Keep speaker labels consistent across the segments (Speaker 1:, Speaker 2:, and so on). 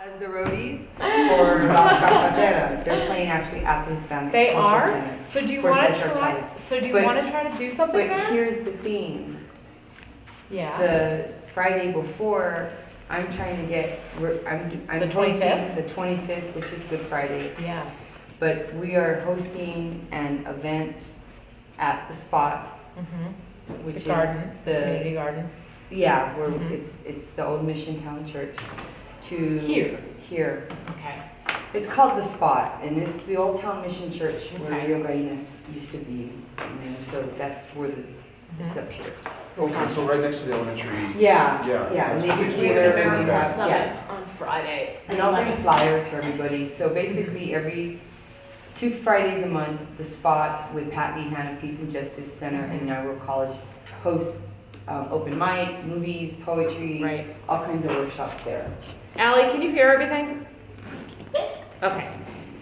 Speaker 1: As the roadies for Las Capateras. They're playing actually at the Hispanic
Speaker 2: They
Speaker 1: Culture
Speaker 2: are?
Speaker 1: Center.
Speaker 2: So do you
Speaker 1: for
Speaker 2: want to
Speaker 1: Cesar
Speaker 2: try?
Speaker 1: Chavez.
Speaker 2: So do you
Speaker 1: But-
Speaker 2: want to try to do something
Speaker 1: But
Speaker 2: there?
Speaker 1: here's the thing.
Speaker 2: Yeah.
Speaker 1: The Friday before, I'm trying to get, I'm
Speaker 2: The 25th?
Speaker 1: hosting the 25th, which is Good Friday.
Speaker 2: Yeah.
Speaker 1: But we are hosting an event at the spot,
Speaker 2: Mm-hmm.
Speaker 1: which
Speaker 2: The
Speaker 1: is
Speaker 2: garden,
Speaker 1: the
Speaker 2: community garden.
Speaker 1: yeah, where
Speaker 2: Mhm.
Speaker 1: it's the old Mission Town Church. To here.
Speaker 2: Okay.
Speaker 1: It's called the Spot, and it's the Old Town Mission Church where
Speaker 2: Okay.
Speaker 1: Rio Gallinas used to be, and then, so that's where it's up here.
Speaker 3: Okay, so right next to the elementary.
Speaker 1: Yeah,
Speaker 3: Yeah.
Speaker 1: and they do
Speaker 3: We
Speaker 1: theater,
Speaker 3: have
Speaker 1: and we
Speaker 3: AmeriCorps
Speaker 1: have, yeah.
Speaker 2: on Friday.
Speaker 1: And I'll bring flyers for everybody. So basically, every 2 Fridays a month, the Spot with Pat Lehan of Peace and Justice Center and AmeriCorps College hosts open mic, movies, poetry,
Speaker 2: Right.
Speaker 1: all kinds of workshops there.
Speaker 2: Allie, can you hear everything? Yes. Okay.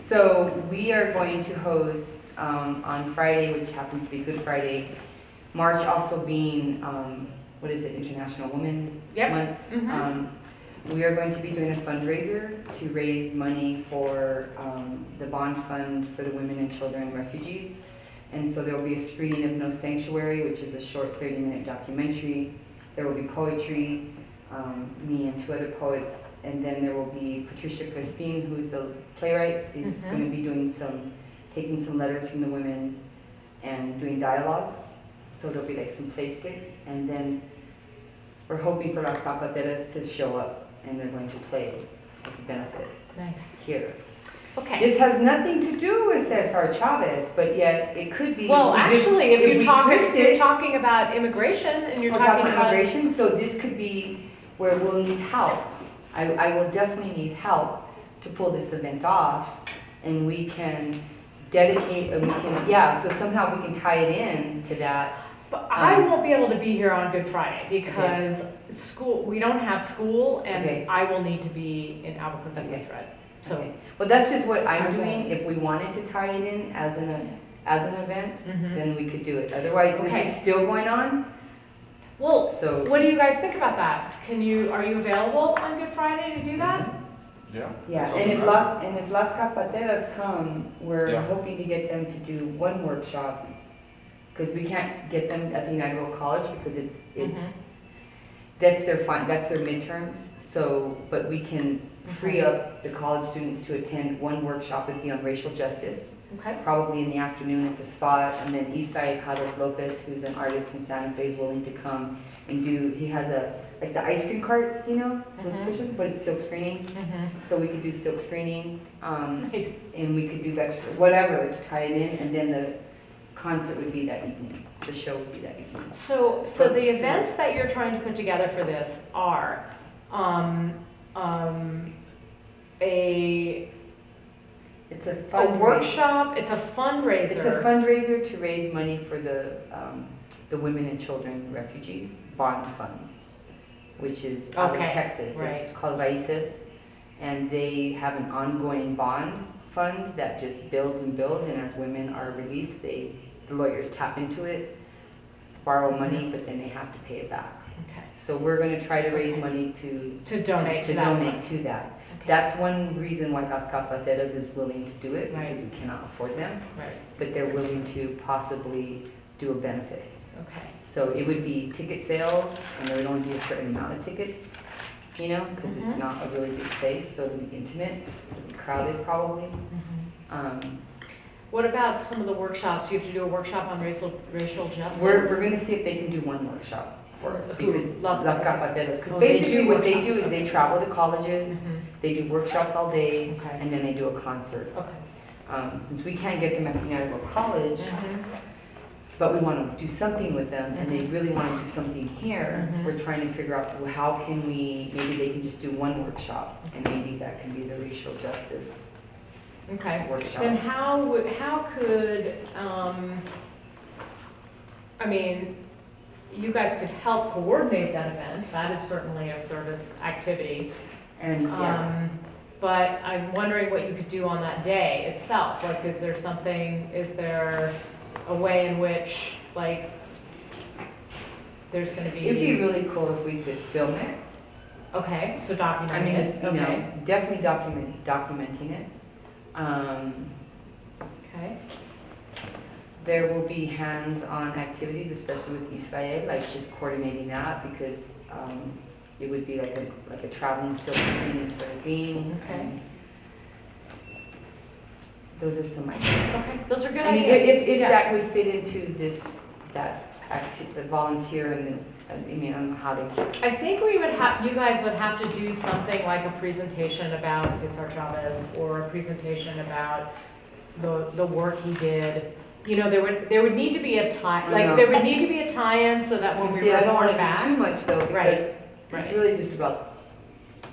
Speaker 1: So we are going to host on Friday, which happens to be Good Friday, March also being, what is it, International Women
Speaker 2: Yep.
Speaker 1: Month.
Speaker 2: Mm-hmm.
Speaker 1: We are going to be doing a fundraiser to raise money for the bond fund for the women and children refugees. And so there will be a screening of No Sanctuary, which is a short 30-minute documentary. There will be poetry, me and 2 other poets. And then there will be Patricia Crispin, who's a playwright, is
Speaker 2: Mhm.
Speaker 1: going to be doing taking some letters from the women and doing dialogue. So there'll be like some play skits. And then we're hoping for Las Capateras to show up, and they're going to play as a benefit
Speaker 2: Nice.
Speaker 1: here.
Speaker 2: Okay.
Speaker 1: This has nothing to do with Cesar Chavez, but yet it could be.
Speaker 2: Well,
Speaker 1: we just-
Speaker 2: actually, if
Speaker 1: we twist
Speaker 2: you're
Speaker 1: it,
Speaker 2: talking about immigration and you're
Speaker 1: we're
Speaker 2: talking
Speaker 1: talking
Speaker 2: about
Speaker 1: immigration, so this could be where we'll need help. I will definitely need help to pull this event off, and we can dedicate, and we can, yeah, so somehow we can tie it in to that.
Speaker 2: But I won't be able to be here on Good Friday because we don't have school, and
Speaker 1: Okay.
Speaker 2: I will need to be in Albuquerque
Speaker 1: Okay.
Speaker 2: with Fred. So.
Speaker 1: Okay. Well, that's just what I'm
Speaker 2: Okay.
Speaker 1: doing. If we wanted to tie it in as an event,
Speaker 2: Mhm.
Speaker 1: then we could do it. Otherwise, this
Speaker 2: Okay.
Speaker 1: is still going on,
Speaker 2: Well,
Speaker 1: so.
Speaker 2: what do you guys think about that? Are you available on Good Friday to do that?
Speaker 3: Yeah.
Speaker 1: Yeah,
Speaker 3: Something
Speaker 1: and if
Speaker 3: like
Speaker 1: Las Capateras come, we're
Speaker 3: Yeah.
Speaker 1: hoping to get them to do one workshop, because we can't get them at the inaugural college because that's their midterms. So, but we can free up the college students to attend one workshop with on racial justice,
Speaker 2: Okay.
Speaker 1: probably in the afternoon at the Spot, and then Isai Carlos Lopez, who's an artist from Santa Fe, is willing to come and he has like the ice cream carts, those
Speaker 2: Mhm.
Speaker 1: push but it's silk screening.
Speaker 2: Mm-hmm.
Speaker 1: So we could do silk screening,
Speaker 2: Nice.
Speaker 1: and we could do whatever to tie it in, and then the concert would be that evening. The show would be that evening.
Speaker 2: So the events that you're trying to put together for this are,
Speaker 1: It's a
Speaker 2: a workshop, it's a fundraiser.
Speaker 1: It's a fundraiser to raise money for the Women and Children Refugee Bond Fund, which is out of
Speaker 2: Okay,
Speaker 1: Texas.
Speaker 2: right.
Speaker 1: It's called Raices, and they have an ongoing bond fund that just builds and builds, and as women are released, the lawyers tap into it, borrow money, but then they have to pay it back.
Speaker 2: Okay.
Speaker 1: So we're going to try to raise money
Speaker 2: To donate to that.
Speaker 1: donate to that.
Speaker 2: Okay.
Speaker 1: That's one reason why Las Capateras is willing to do it, because
Speaker 2: Right.
Speaker 1: we cannot afford them,
Speaker 2: Right,
Speaker 1: but they're willing to possibly do a benefit.
Speaker 2: okay.
Speaker 1: So it would be ticket sales, and there would only be a certain amount of tickets, because it's
Speaker 2: Mhm.
Speaker 1: not a really big place, so it would be intimate, crowded probably.
Speaker 2: What about some of the workshops? You have to do a workshop on racial justice?
Speaker 1: We're going to see if they can do one workshop for us,
Speaker 2: Who?
Speaker 1: because
Speaker 2: Las
Speaker 1: Las Capateras, because
Speaker 2: Oh, they
Speaker 1: basically
Speaker 2: do
Speaker 1: what they
Speaker 2: workshops,
Speaker 1: do is they
Speaker 2: okay.
Speaker 1: travel to colleges,
Speaker 2: Mhm.
Speaker 1: they do workshops all day,
Speaker 2: Okay.
Speaker 1: and then they do a concert.
Speaker 2: Okay.
Speaker 1: Since we can't get them at the United College,
Speaker 2: Mhm.
Speaker 1: but we want to do something with them, and they
Speaker 2: Mhm.
Speaker 1: really want to do something here,
Speaker 2: Mhm.
Speaker 1: we're trying to figure out, well, how can maybe they can just do one workshop, and maybe that can be the racial justice
Speaker 2: Okay.
Speaker 1: workshop.
Speaker 2: Then how could, you guys could help coordinate that event. That is certainly a service activity.
Speaker 1: And, yeah,
Speaker 2: But I'm wondering what you could do on that day itself. Like, is there a way in which, like, there's going to be...
Speaker 1: it'd be really cool if we could film it,
Speaker 2: Okay, so
Speaker 1: I
Speaker 2: documenting
Speaker 1: mean,
Speaker 2: it,
Speaker 1: just, you
Speaker 2: okay,
Speaker 1: know, definitely documenting it.
Speaker 2: okay,
Speaker 1: There will be hands-on activities, especially with Israel, like just coordinating that, because it would be like a traveling silk screen instead of being.
Speaker 2: Okay.
Speaker 1: Those are some ideas.
Speaker 2: okay, those are good
Speaker 1: I mean,
Speaker 2: ideas.
Speaker 1: if
Speaker 2: Yeah.
Speaker 1: that would fit into the volunteer and I mean, I don't know how to.
Speaker 2: I think you guys would have to do something like a presentation about Cesar Chavez, or a presentation about the work he did. You know, there would need to be a tie,
Speaker 1: I
Speaker 2: like,
Speaker 1: know.
Speaker 2: there would need to be a tie-in so that when we
Speaker 1: See, I don't want
Speaker 2: report
Speaker 1: to do too
Speaker 2: back.
Speaker 1: much though, because
Speaker 2: Right, right.
Speaker 1: it's really just about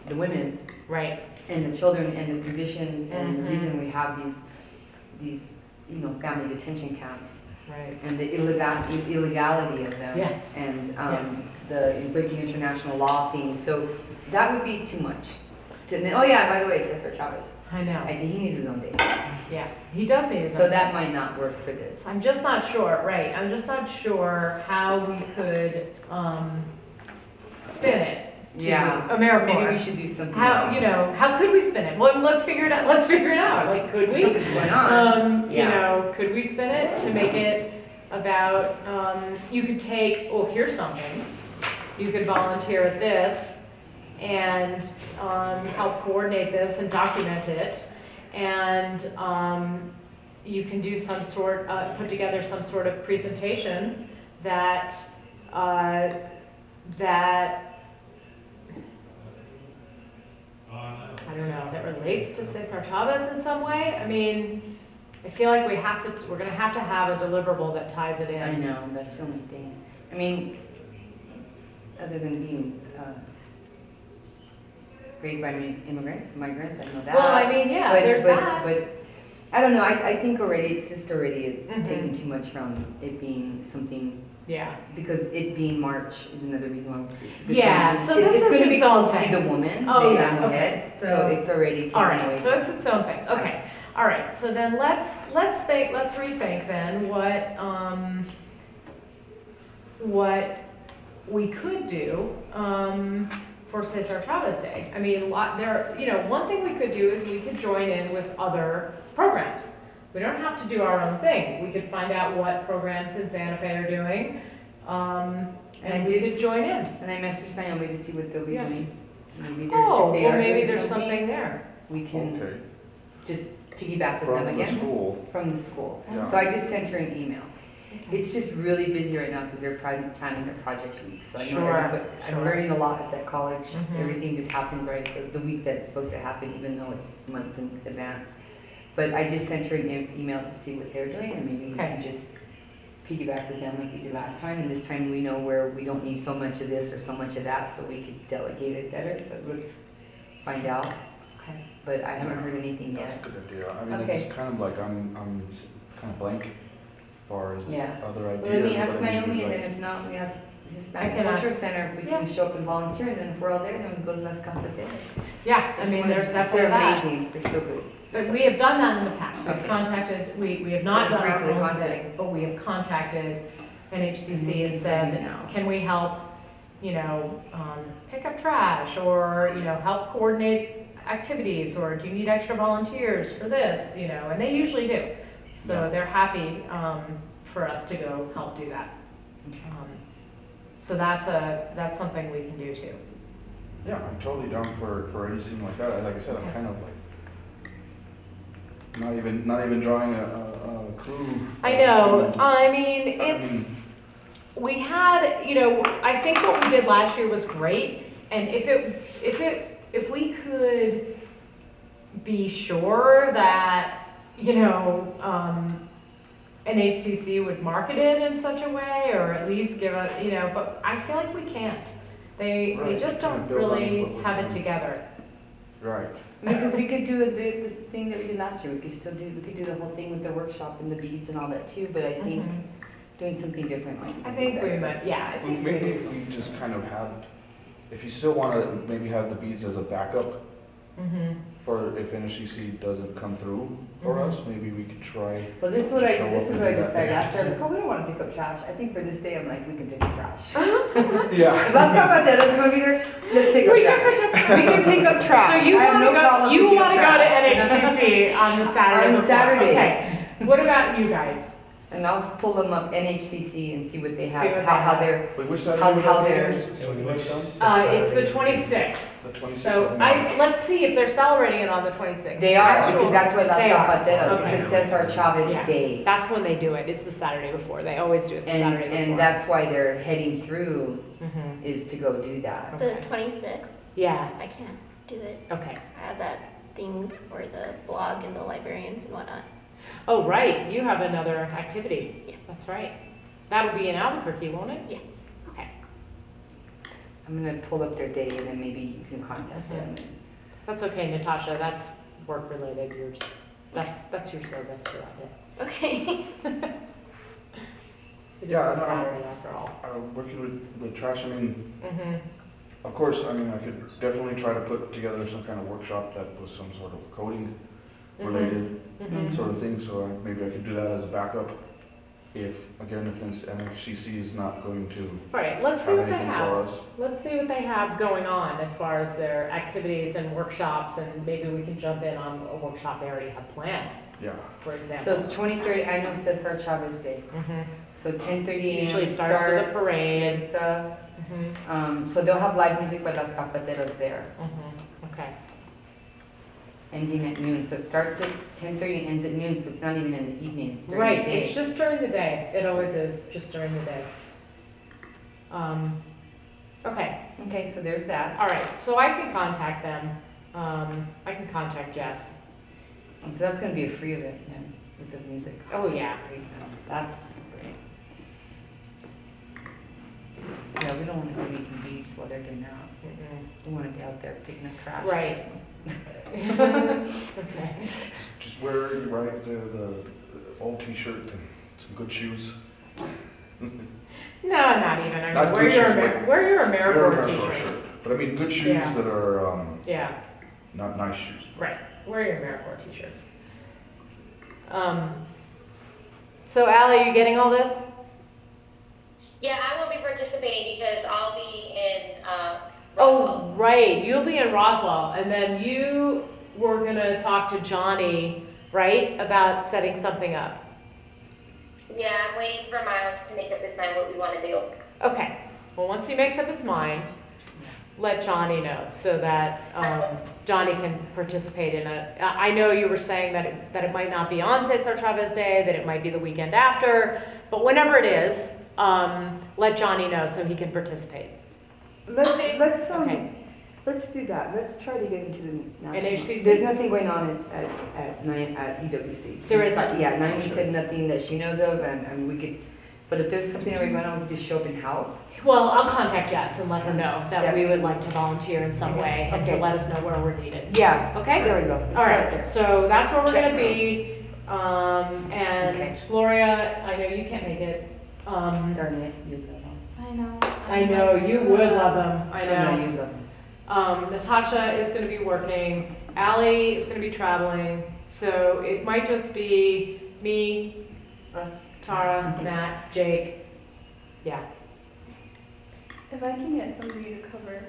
Speaker 1: the women
Speaker 2: Right,
Speaker 1: and the children and the conditions and the
Speaker 2: Mhm.
Speaker 1: reason we have these, you know, family detention camps
Speaker 2: right.
Speaker 1: and the illegality of them.
Speaker 2: Yeah.
Speaker 1: And the breaking international law thing. So that would be too much. Oh yeah, by the way, Cesar Chavez.
Speaker 2: I know,
Speaker 1: He needs his own day.
Speaker 2: yeah, he does need his
Speaker 1: So
Speaker 2: own.
Speaker 1: that might not work for this.
Speaker 2: I'm just not sure, right, I'm just not sure how we could, spin it to AmeriCorps.
Speaker 1: Maybe we should do something
Speaker 2: How,
Speaker 1: else.
Speaker 2: you know, how could we spin it? Well, let's figure it out, like, could we?
Speaker 1: Something's going on.
Speaker 2: You
Speaker 1: Yeah.
Speaker 2: know, could we spin it to make it about, you could take, oh, here's something. You could volunteer at this and, help coordinate this and document it. And, you can do some sort, put together some sort of presentation that, that, I don't know, that relates to Cesar Chavez in some way. I mean, I feel like we're gonna have to have a deliverable that ties it in.
Speaker 1: I know, that's the only thing. I mean, other than being raised by migrants, I know that.
Speaker 2: Well, I mean, yeah, there's that.
Speaker 1: But, I don't know, I think already, it's just already
Speaker 2: Mhm.
Speaker 1: taken too much from it being something,
Speaker 2: Yeah,
Speaker 1: because it being March is another reason why it's a good
Speaker 2: Yeah,
Speaker 1: time.
Speaker 2: so this
Speaker 1: It's
Speaker 2: is
Speaker 1: gonna be
Speaker 2: its own
Speaker 1: called See
Speaker 2: thing.
Speaker 1: the Woman.
Speaker 2: Oh,
Speaker 1: Day
Speaker 2: yeah,
Speaker 1: on
Speaker 2: okay.
Speaker 1: Head,
Speaker 2: So-
Speaker 1: so it's already taken
Speaker 2: all
Speaker 1: away.
Speaker 2: right, so it's its own thing, okay. All right, so then let's rethink then what we could do, for Cesar Chavez Day. I mean, one thing we could do is we could join in with other programs. We don't have to do our own thing. We could find out what programs in Santa Fe are doing, and we could join in.
Speaker 1: And I messaged Naomi to see what they'll be
Speaker 2: Yeah.
Speaker 1: doing. Maybe there's,
Speaker 2: Oh,
Speaker 1: if they
Speaker 2: well,
Speaker 1: are
Speaker 2: maybe
Speaker 1: doing
Speaker 2: there's something there.
Speaker 1: we can
Speaker 3: Okay.
Speaker 1: just piggyback with them
Speaker 3: From the
Speaker 1: again.
Speaker 3: school,
Speaker 1: From the school.
Speaker 3: Yeah.
Speaker 1: So I just sent her an email. It's just really busy right now because they're planning their project week. So I know
Speaker 2: Sure,
Speaker 1: I'm
Speaker 2: sure.
Speaker 1: learning a lot at that college.
Speaker 2: Mhm.
Speaker 1: Everything just happens right the week that it's supposed to happen, even though it's months in advance. But I just sent her an email to see what they're doing, and maybe we
Speaker 2: Okay.
Speaker 1: can just piggyback with them like we did last time. And this time we know where we don't need so much of this or so much of that, so we could delegate it better. But let's find out.
Speaker 2: Okay.
Speaker 1: But I haven't heard anything
Speaker 3: that's
Speaker 1: yet.
Speaker 3: a good idea. I mean,
Speaker 1: Okay.
Speaker 3: it's kind of like I'm kind of blank as far as
Speaker 1: Yeah.
Speaker 3: other ideas.
Speaker 1: Well, let me ask
Speaker 3: but I mean,
Speaker 1: Naomi, and
Speaker 3: like-
Speaker 1: then if not, we ask
Speaker 2: I
Speaker 1: Hispanic
Speaker 2: can
Speaker 1: Culture
Speaker 2: ask-
Speaker 1: Center if we
Speaker 2: yeah.
Speaker 1: can show up and volunteer, and then if we're all there, then we go to Las Cafeteras.
Speaker 2: Yeah, I mean, there's definitely
Speaker 1: They're
Speaker 2: that.
Speaker 1: amazing, they're so good.
Speaker 2: But we have done that in the past. We've
Speaker 1: Okay.
Speaker 2: contacted, we have not done our
Speaker 1: Briefly
Speaker 2: own
Speaker 1: contacted.
Speaker 2: thing, but we have contacted NHCC
Speaker 1: Mhm.
Speaker 2: and said,
Speaker 1: No.
Speaker 2: can we help, pick up trash, or, help coordinate activities, or do you need extra volunteers for this, and they usually do. So
Speaker 3: Yeah.
Speaker 2: they're happy, for us to go help do that. So that's something we can do too.
Speaker 3: Yeah, I'm totally down for anything like that. Like I said, I'm
Speaker 2: Okay.
Speaker 3: kind of like not even drawing a crew.
Speaker 2: I know, we had, I think what we did last year was great, and if we could be sure that, NHCC would market it in such a way, or at least give us, but I feel like we can't. They
Speaker 3: Right,
Speaker 2: just
Speaker 3: kind of
Speaker 2: don't
Speaker 3: build on
Speaker 2: really
Speaker 3: what was
Speaker 2: have it
Speaker 3: done.
Speaker 2: together.
Speaker 3: Right.
Speaker 1: Because we could do this thing that we did last year, we could do the whole thing with the workshop and the beads and all that too, but I think
Speaker 2: Mhm.
Speaker 1: doing something different might be
Speaker 2: I think
Speaker 1: better.
Speaker 2: we might, yeah, I
Speaker 3: Well,
Speaker 2: think
Speaker 3: maybe
Speaker 2: we,
Speaker 3: if we just kind of have, if you still want to maybe have the beads as a backup,
Speaker 2: mhm.
Speaker 3: for if NHCC doesn't come through for us, maybe we could try.
Speaker 1: Well, this is
Speaker 3: what I
Speaker 1: decided after, I was like, oh, we don't wanna pick up trash. I think for this day, I'm like, we can pick up trash.
Speaker 3: Yeah.
Speaker 1: If that's about that, it's gonna be there, let's pick up trash. We can pick up trash.
Speaker 2: So you
Speaker 1: I have
Speaker 2: wanna
Speaker 1: no
Speaker 2: go,
Speaker 1: problem
Speaker 2: you
Speaker 1: picking up
Speaker 2: wanna go to
Speaker 1: trash.
Speaker 2: NHCC on the Saturday
Speaker 1: On
Speaker 2: before?
Speaker 1: Saturday.
Speaker 2: Okay, what about you guys?
Speaker 1: And I'll pull them up NHCC and see what they
Speaker 2: See
Speaker 1: have,
Speaker 2: what they
Speaker 1: how
Speaker 2: have.
Speaker 1: they're,
Speaker 3: Wait, which side
Speaker 1: How-
Speaker 3: are we
Speaker 1: how
Speaker 3: looking
Speaker 1: they're-
Speaker 3: at? Just so we write it down?
Speaker 2: It's the 26th.
Speaker 3: The 26th
Speaker 2: So
Speaker 3: of March.
Speaker 2: let's see if they're celebrating it on the 26th.
Speaker 1: they are,
Speaker 2: Actual-
Speaker 1: because that's what Las
Speaker 2: they are.
Speaker 1: Zapateras,
Speaker 2: Okay.
Speaker 1: it's a Cesar Chavez
Speaker 2: Yeah.
Speaker 1: Day.
Speaker 2: That's when they do it, it's the Saturday before, they always do it the Saturday before.
Speaker 1: And that's why they're heading through,
Speaker 2: Mhm.
Speaker 1: is to go do that.
Speaker 2: Okay.
Speaker 4: The 26th,
Speaker 2: Yeah,
Speaker 4: I can't do it.
Speaker 2: okay.
Speaker 4: I have that thing for the blog and the librarians and whatnot.
Speaker 2: Oh, right, you have another activity.
Speaker 4: Yeah.
Speaker 2: That's right. That'll be in Albuquerque, won't it?
Speaker 4: Yeah.
Speaker 2: Okay.
Speaker 1: I'm gonna pull up their day and then maybe you can contact them.
Speaker 2: That's okay, Natasha, that's work related, yours. That's your service for that day.
Speaker 4: Okay.
Speaker 2: It
Speaker 3: Yeah,
Speaker 2: is a
Speaker 3: no,
Speaker 2: Saturday after all.
Speaker 3: Working with trash, I mean,
Speaker 2: Mm-hmm.
Speaker 3: of course, I mean, I could definitely try to put together some kind of workshop that was some sort of coding related
Speaker 2: Mm-hmm.
Speaker 3: sort of thing, so maybe I could do that as a backup. If, again, if NFCC is not going to
Speaker 2: Right, let's see
Speaker 3: have
Speaker 2: what they
Speaker 3: anything for
Speaker 2: have.
Speaker 3: us.
Speaker 2: Let's see what they have going on as far as their activities and workshops, and maybe we can jump in on a workshop they already have planned,
Speaker 3: Yeah,
Speaker 2: for
Speaker 1: So
Speaker 2: example.
Speaker 1: it's 20:30, I know Cesar Chavez Day,
Speaker 2: Mhm.
Speaker 1: so 10:30 a.m.
Speaker 2: Usually starts with a parade.
Speaker 1: Fiesta.
Speaker 2: Mhm.
Speaker 1: So they'll have live music by Las Zapateras there,
Speaker 2: Mhm. Okay.
Speaker 1: ending at noon. So it starts at 10:30 and ends at noon, so it's not even in the evening, it's during
Speaker 2: Right,
Speaker 1: the day.
Speaker 2: it's just during the day. It always is, just during the day. Okay,
Speaker 1: Okay, so there's that.
Speaker 2: all right, so I can contact them. I can contact Jess.
Speaker 1: So that's gonna be a free event then, with the music.
Speaker 2: Oh, yeah.
Speaker 1: That's great. Yeah, we don't wanna be making beats while they're doing that. We wanna be out there picking up trash.
Speaker 2: Right.
Speaker 1: just-
Speaker 2: Okay.
Speaker 3: just wear, right, the old t-shirt and some good shoes.
Speaker 2: No, not even. I
Speaker 3: Not
Speaker 2: mean,
Speaker 3: good shoes, but-
Speaker 2: wear your
Speaker 3: Wear
Speaker 2: AmeriCorps
Speaker 3: a
Speaker 2: t-shirts.
Speaker 3: shirt. But I mean, good shoes
Speaker 2: Yeah.
Speaker 3: that are,
Speaker 2: Yeah,
Speaker 3: not nice shoes.
Speaker 2: right. Wear your AmeriCorps t-shirts. So Allie, you getting all this?
Speaker 5: Yeah, I will be participating because I'll be in
Speaker 2: Oh,
Speaker 5: Roswell.
Speaker 2: right. You'll be in Roswell, and then you were gonna talk to Johnny, right, about setting something up.
Speaker 5: Yeah, I'm waiting for Miles to make up his mind what we want to do.
Speaker 2: Okay. Well, once he makes up his mind, let Johnny know so that Johnny can participate in a. I know you were saying that it might not be on Cesar Chavez Day, that it might be the weekend after, but whenever it is, let Johnny know so he can participate.
Speaker 5: Okay.
Speaker 2: Okay.
Speaker 1: Let's do that. Let's try to get into the national.
Speaker 2: NHCC?
Speaker 1: There's nothing going on at EWC.
Speaker 2: There isn't?
Speaker 1: Yeah, Naomi said nothing that she knows of, and we could, but if there's something already going on, we could just show up and help.
Speaker 2: Well, I'll contact Jess and let her know that
Speaker 1: Yeah.
Speaker 2: we would like to volunteer in some way and to
Speaker 1: Okay.
Speaker 2: let us know where we're needed.
Speaker 1: Yeah.
Speaker 2: Okay?
Speaker 1: There we go. Let's
Speaker 2: All
Speaker 1: start
Speaker 2: right,
Speaker 1: there.
Speaker 2: so that's where we're
Speaker 1: Check.
Speaker 2: gonna be. And
Speaker 1: Okay.
Speaker 2: Gloria, I know you can't make it.
Speaker 1: Darn it, you love them.
Speaker 4: I know.
Speaker 2: I know, you would love them, I know.
Speaker 1: you love them.
Speaker 2: Natasha is gonna be working, Allie is gonna be traveling, so it might just be me, us, Tara, Matt, Jake. Yeah,
Speaker 6: If I can get somebody to cover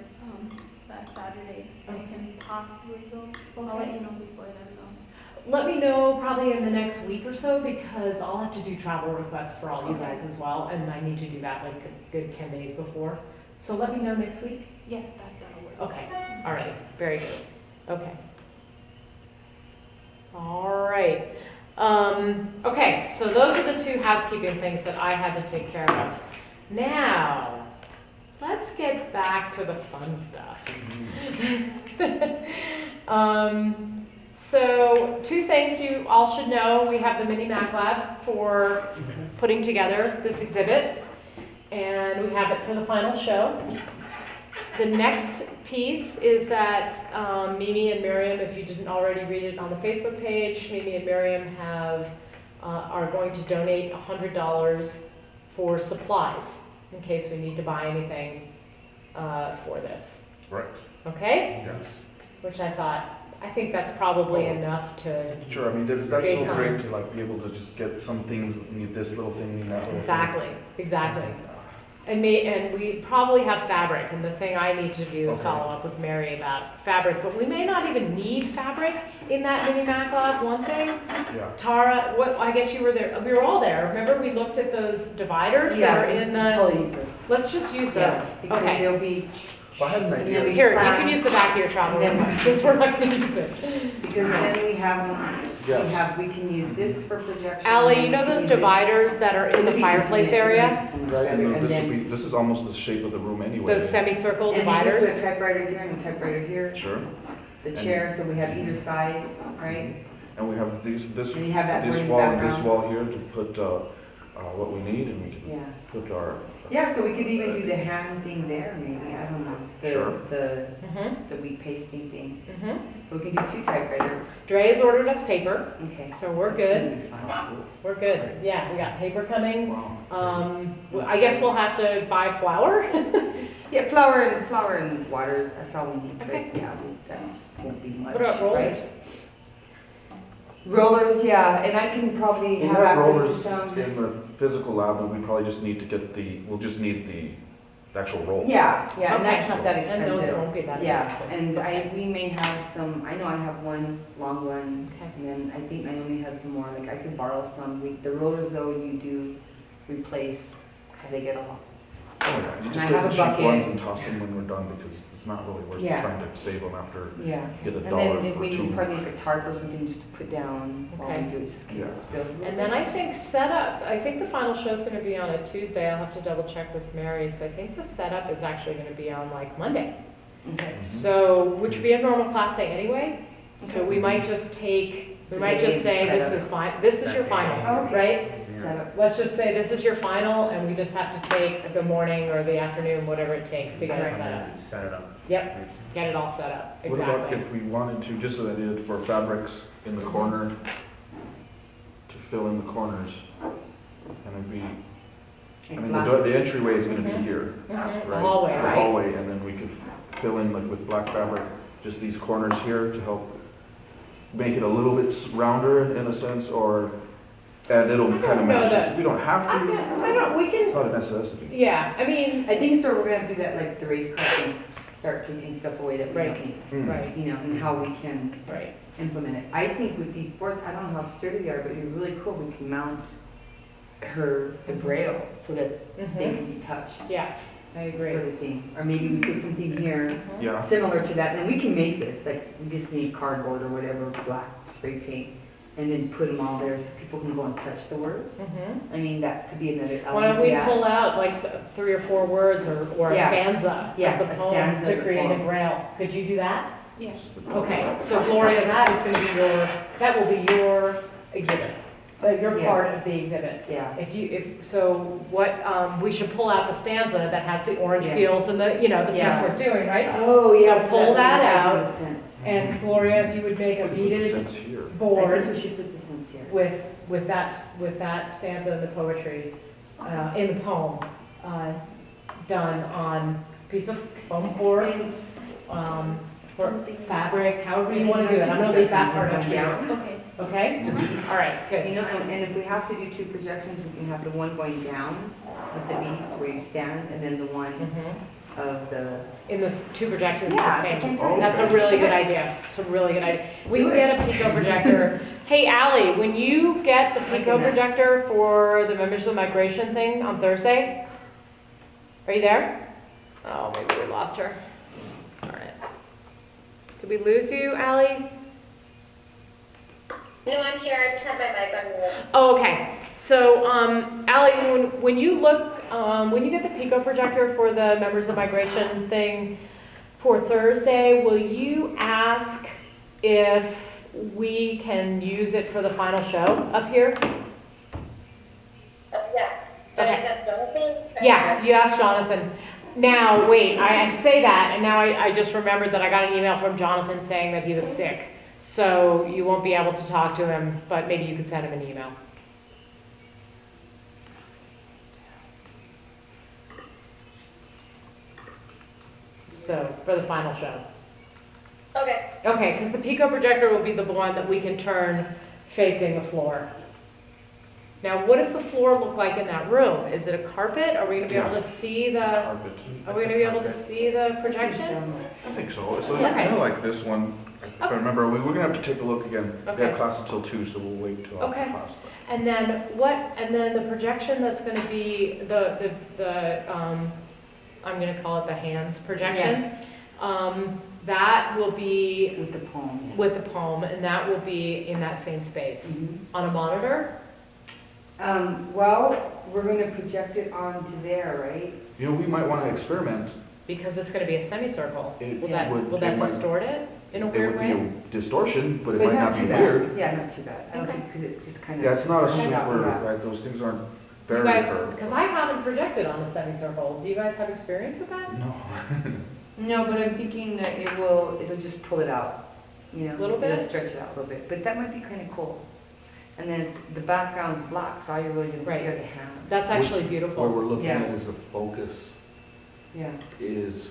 Speaker 6: that Saturday, I can possibly go. I'll let you know before then though.
Speaker 2: let me know probably in the next week or so, because I'll have to do travel requests for all you
Speaker 6: Okay.
Speaker 2: guys as well, and I need to do that like a good 10 days before. So let me know next week.
Speaker 6: Yeah, that'll work.
Speaker 2: Okay, all right, very good, okay. All right, okay, so those are the two housekeeping things that I had to take care of. Now, let's get back to the fun stuff. So, two things you all should know. We have the mini Mac Lab for putting together this exhibit, and we have it for the final show. The next piece is that Mimi and Miriam, if you didn't already read it on the Facebook page, Mimi and Miriam are going to donate $100 for supplies in case we need to buy anything for this.
Speaker 3: Right,
Speaker 2: Okay?
Speaker 3: yes.
Speaker 2: Which I thought I think that's probably enough to,
Speaker 3: Sure, I mean, that's
Speaker 2: Based
Speaker 3: so
Speaker 2: on-
Speaker 3: great to like be able to just get some things, need this little thing, need that little thing.
Speaker 2: exactly. And we probably have fabric, and the thing I need to do is
Speaker 3: Okay.
Speaker 2: follow up with Mary about fabric, but we may not even need fabric in that mini Mac lab, one thing.
Speaker 3: Yeah,
Speaker 2: Tara, I guess you were there, we were all there, remember we looked at those dividers that
Speaker 1: Yeah,
Speaker 2: are in the,
Speaker 1: totally use those.
Speaker 2: let's just use
Speaker 1: Yeah,
Speaker 2: those,
Speaker 1: because
Speaker 2: okay.
Speaker 1: they'll be.
Speaker 3: Well, I had an
Speaker 1: and
Speaker 3: idea.
Speaker 1: then we
Speaker 2: Here, you
Speaker 1: plan-
Speaker 2: can use the back of your travel
Speaker 1: And then-
Speaker 2: one, since we're not gonna use it.
Speaker 1: Because then we have,
Speaker 3: Yes.
Speaker 1: we can use this for projection.
Speaker 2: Ally,
Speaker 1: and
Speaker 2: you know
Speaker 1: we can
Speaker 2: those
Speaker 1: use this-
Speaker 2: dividers that are in the
Speaker 1: It'll be
Speaker 2: fireplace
Speaker 1: easy, it'll be
Speaker 2: area?
Speaker 1: so much
Speaker 3: Right,
Speaker 1: better.
Speaker 3: and
Speaker 1: And
Speaker 3: this will
Speaker 1: then-
Speaker 3: be, this is almost the shape of the room anyway.
Speaker 2: Those semicircle
Speaker 1: And then we put
Speaker 2: dividers?
Speaker 1: a typewriter here and a typewriter here,
Speaker 3: Sure,
Speaker 1: the chair, so we have either side, right?
Speaker 3: and we have this
Speaker 1: And you have that
Speaker 3: this
Speaker 1: green
Speaker 3: wall and this
Speaker 1: background.
Speaker 3: wall here to put what we need, and we can
Speaker 1: Yeah.
Speaker 3: put our.
Speaker 1: Yeah, so we could even do the hand thing there, maybe, I don't know.
Speaker 3: Sure.
Speaker 2: Mhm.
Speaker 1: The wheat pasting thing.
Speaker 2: Mhm.
Speaker 1: We can do 2 typewriters.
Speaker 2: Dre's ordered us paper,
Speaker 1: Okay.
Speaker 2: so we're
Speaker 1: That's
Speaker 2: good,
Speaker 1: gonna be fun.
Speaker 2: we're good. Yeah, we got paper coming.
Speaker 3: Wow.
Speaker 2: I guess we'll have to buy flour.
Speaker 1: Yeah, flour and waters, that's all we need,
Speaker 2: Okay.
Speaker 1: but yeah, that's, won't be much,
Speaker 2: What about rollers?
Speaker 1: right? Rollers, yeah, and I can probably
Speaker 3: We
Speaker 1: have
Speaker 3: have
Speaker 1: access to
Speaker 3: rollers
Speaker 1: some.
Speaker 3: in the physical lab, and we probably just need to get we'll just need the actual roll.
Speaker 1: Yeah, and that's
Speaker 2: Okay.
Speaker 1: not that
Speaker 2: And those
Speaker 1: expensive.
Speaker 2: won't be that
Speaker 1: Yeah,
Speaker 2: expensive.
Speaker 1: and we may have some, I know I have one long one,
Speaker 2: Okay.
Speaker 1: and then I think Naomi has some more, like I could borrow some. The rollers though, you do replace, because they get a lot.
Speaker 3: Oh, yeah, you
Speaker 1: And
Speaker 3: just
Speaker 1: I
Speaker 3: get
Speaker 1: have
Speaker 3: the
Speaker 1: a
Speaker 3: cheap
Speaker 1: bucket.
Speaker 3: ones and toss them when we're done, because it's not really worth
Speaker 1: Yeah.
Speaker 3: trying to save them after
Speaker 1: Yeah.
Speaker 3: you get
Speaker 1: And
Speaker 3: $1
Speaker 1: then if
Speaker 3: for
Speaker 1: we
Speaker 3: 2.
Speaker 1: just probably make a tarp or something just to put down while
Speaker 2: Okay.
Speaker 1: we do it, just in case
Speaker 3: Yeah.
Speaker 1: it spills. a little
Speaker 2: And then
Speaker 1: bit.
Speaker 2: I think setup, I think the final show's gonna be on a Tuesday, I'll have to double check with Mary, so I think the setup is actually gonna be on like Monday.
Speaker 1: Okay.
Speaker 2: So, which would be a normal class day anyway, so we might just we might just say this is fine, this is your final,
Speaker 1: Okay.
Speaker 2: right?
Speaker 1: Set up.
Speaker 2: Let's just say this is your final, and we just have to take the morning or the afternoon, whatever it takes to get it set up.
Speaker 7: Set it up.
Speaker 2: Yep, get it all set up,
Speaker 3: What about
Speaker 2: exactly.
Speaker 3: if we wanted to, just so that it for fabrics in the corner, to fill in the corners? And it'd be, I mean, the entryway is gonna be
Speaker 2: Mhm.
Speaker 3: here,
Speaker 2: Mhm,
Speaker 3: right?
Speaker 2: The hallway,
Speaker 3: The
Speaker 2: right?
Speaker 3: hallway, and then we could fill in like with black fabric, just these corners here to help make it a little bit rounder in a sense, or, and it'll
Speaker 2: I don't
Speaker 3: kind of
Speaker 2: know
Speaker 3: match
Speaker 2: that-
Speaker 3: this. We don't have
Speaker 2: I
Speaker 3: to,
Speaker 2: don't, we
Speaker 3: it's
Speaker 2: can,
Speaker 3: not a necessity.
Speaker 2: yeah, I mean,
Speaker 1: I think so, we're gonna do that like the race car thing, start taking stuff away that we
Speaker 2: Right.
Speaker 1: don't need,
Speaker 3: Hmm.
Speaker 2: right,
Speaker 1: you know, and how we can
Speaker 2: right.
Speaker 1: implement it. I think with these boards, I don't know how sturdy they are, but you're really cool, we can mount the braille so that they
Speaker 2: Mhm.
Speaker 1: can be touched,
Speaker 2: Yes, I agree.
Speaker 1: sort of thing. Or maybe we put something here
Speaker 2: Mhm.
Speaker 3: Yeah,
Speaker 1: similar to that, and we can make this, like, we just need cardboard or whatever, black spray paint, and then put them all there so people can go and touch the words.
Speaker 2: Mhm.
Speaker 1: I mean, that could be another
Speaker 2: Why
Speaker 1: element.
Speaker 2: don't we
Speaker 1: yeah.
Speaker 2: pull out like 3 or 4 words or a
Speaker 1: Yeah.
Speaker 2: stanza
Speaker 1: Yeah,
Speaker 2: of the
Speaker 1: a
Speaker 2: poem
Speaker 1: stanza
Speaker 2: to
Speaker 1: of the
Speaker 2: create a
Speaker 1: poem.
Speaker 2: braille? Could you do that?
Speaker 6: Yeah.
Speaker 2: Okay, so Gloria, that is gonna be that will be your exhibit, your
Speaker 1: Yeah.
Speaker 2: part of the exhibit.
Speaker 1: Yeah,
Speaker 2: We should pull out the stanza that has the orange
Speaker 1: Yeah.
Speaker 2: peels and the stuff
Speaker 1: Yeah.
Speaker 2: we're doing, right?
Speaker 1: oh,
Speaker 2: yeah, so pull that
Speaker 1: makes
Speaker 2: out.
Speaker 1: sense.
Speaker 2: And Gloria, if you would make a
Speaker 3: Put the
Speaker 2: beaded
Speaker 3: sense here.
Speaker 1: I
Speaker 2: board
Speaker 1: think we should put the sense here.
Speaker 2: with that stanza in the poetry, in the poem, done on a piece of foam core, for
Speaker 6: Something-
Speaker 2: fabric, however you want to do it. I'm gonna leave that part up to you.
Speaker 1: Down.
Speaker 6: Okay.
Speaker 2: Okay? All right, good.
Speaker 1: You know, and if we have to do 2 projections, we can have the one going down with the beads where you stand, and then the one
Speaker 2: Mhm.
Speaker 1: of the.
Speaker 2: In the 2 projections
Speaker 1: Yeah,
Speaker 2: at
Speaker 1: at
Speaker 2: the
Speaker 1: the
Speaker 2: same
Speaker 1: same
Speaker 2: time.
Speaker 3: time.
Speaker 2: That's a really good idea. It's a really good idea. We
Speaker 1: Do
Speaker 2: can
Speaker 1: it.
Speaker 2: get a Pico projector. Hey, Ally, when you get the Pico
Speaker 1: Liking that.
Speaker 2: projector for the members of the migration thing on Thursday, are you there? Oh, maybe we lost her. All right. Did we lose you, Ally?
Speaker 5: No, I'm here. I just have my mic on mute.
Speaker 2: Oh, okay. So, Ally, when you when you get the Pico projector for the members of migration thing for Thursday, will you ask if we can use it for the final show up here?
Speaker 5: Oh, yeah. Do I
Speaker 2: Okay.
Speaker 5: just ask Jonathan?
Speaker 2: Yeah, you asked Jonathan. Now, wait, I say that, and now I just remembered that I got an email from Jonathan saying that he was sick. So you won't be able to talk to him, but maybe you could send him an email. So, for the final show.
Speaker 5: Okay.
Speaker 2: Okay, because the Pico projector will be the one that we can turn facing the floor. Now, what does the floor look like in that room? Is it a carpet? Are we gonna be able to see the,
Speaker 3: Carpet.
Speaker 2: are we gonna be able to see the projection?
Speaker 3: I think so. It's
Speaker 2: Okay.
Speaker 3: kind of like this one. If I
Speaker 2: Okay.
Speaker 3: remember, we're gonna have to take a look again. We
Speaker 2: Okay.
Speaker 3: have class until 2, so we'll wait till after
Speaker 2: Okay.
Speaker 3: class.
Speaker 2: And then the projection that's gonna be I'm gonna call it the hands projection. That will be
Speaker 1: With the palm. yeah.
Speaker 2: with the palm, and that will be in that same space
Speaker 1: Mhm.
Speaker 2: on a monitor.
Speaker 1: Well, we're gonna project it onto there, right?
Speaker 3: You know, we might want to experiment.
Speaker 2: Because it's gonna be a semicircle.
Speaker 3: It
Speaker 2: Will that,
Speaker 3: would-
Speaker 2: will that
Speaker 3: it might-
Speaker 2: distort it in a
Speaker 3: It
Speaker 2: weird
Speaker 3: would be
Speaker 2: way?
Speaker 3: a distortion, but it
Speaker 1: But
Speaker 3: might not be
Speaker 1: too bad.
Speaker 3: weird.
Speaker 1: Yeah, not too bad. I don't
Speaker 2: Okay.
Speaker 1: think, because it just kind of.
Speaker 3: Yeah, it's not a
Speaker 1: comes out,
Speaker 3: super,
Speaker 1: yeah.
Speaker 3: right, those things aren't
Speaker 2: You
Speaker 3: very
Speaker 2: guys,
Speaker 3: firm.
Speaker 2: because I haven't projected on a semicircle. Do you guys have experience with that?
Speaker 3: No.
Speaker 1: No, but I'm thinking that it'll just pull it out, you know?
Speaker 2: Little bit?
Speaker 1: It'll stretch it out a little bit, but that might be kind of cool. And then the background's black, so all you're really gonna see
Speaker 2: Right.
Speaker 1: are the hands.
Speaker 2: That's actually
Speaker 3: What
Speaker 2: beautiful.
Speaker 3: we're looking
Speaker 1: Yeah.
Speaker 3: at is the focus,
Speaker 1: Yeah.
Speaker 3: is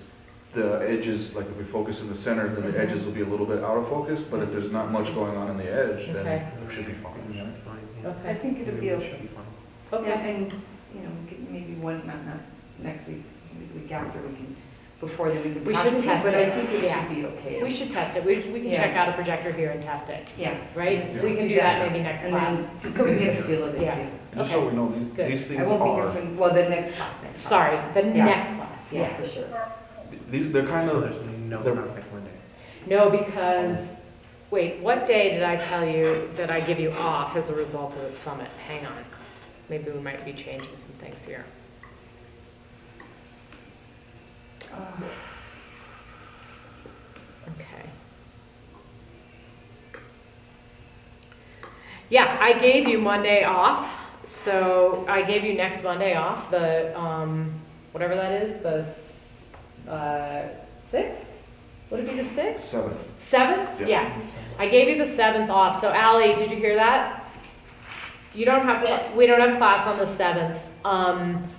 Speaker 3: the edges, like if we focus in the center, then
Speaker 2: Mhm.
Speaker 3: the edges will be a little bit out of focus, but if there's not much going on in the edge, then
Speaker 2: Okay.
Speaker 3: it should be fine.
Speaker 1: I
Speaker 2: Okay,
Speaker 1: think it'll be okay.
Speaker 2: okay.
Speaker 1: And, you know, maybe one, not next week, maybe the week after, before then we can
Speaker 2: We should
Speaker 1: practice it,
Speaker 2: test
Speaker 1: but I
Speaker 2: it.
Speaker 1: think it
Speaker 2: Yeah.
Speaker 1: should be okay.
Speaker 2: We should test it. We can
Speaker 1: Yeah.
Speaker 2: check out a projector here and test it,
Speaker 1: Yeah.
Speaker 2: right?
Speaker 1: Just
Speaker 2: We can do that maybe next
Speaker 1: And then,
Speaker 2: class.
Speaker 1: just so we get a feel of it
Speaker 2: Yeah.
Speaker 1: too.
Speaker 3: Just so we know,
Speaker 2: Good.
Speaker 3: these
Speaker 1: I
Speaker 3: things
Speaker 1: won't be
Speaker 3: are,
Speaker 1: here for, well, the next class,
Speaker 2: Sorry, the
Speaker 1: Yeah.
Speaker 2: next class,
Speaker 1: Yeah,
Speaker 2: yeah.
Speaker 1: for sure.
Speaker 3: they're kind
Speaker 7: So
Speaker 3: of,
Speaker 7: there's no
Speaker 3: they're-
Speaker 7: class next Monday.
Speaker 2: No, because, wait, what day did I tell you that I give you off as a result of the summit? Hang on. Maybe we might be changing some things here. Okay. Yeah, I gave you Monday off, so I gave you next Monday off, the, whatever that is, the 6th? Would it be the 6th?
Speaker 3: 7th.
Speaker 2: 7th?
Speaker 3: Yeah.
Speaker 2: Yeah. I gave you the 7th off, so Ally, did you hear that? You don't have,
Speaker 5: Yes.
Speaker 2: we don't have class on the 7th,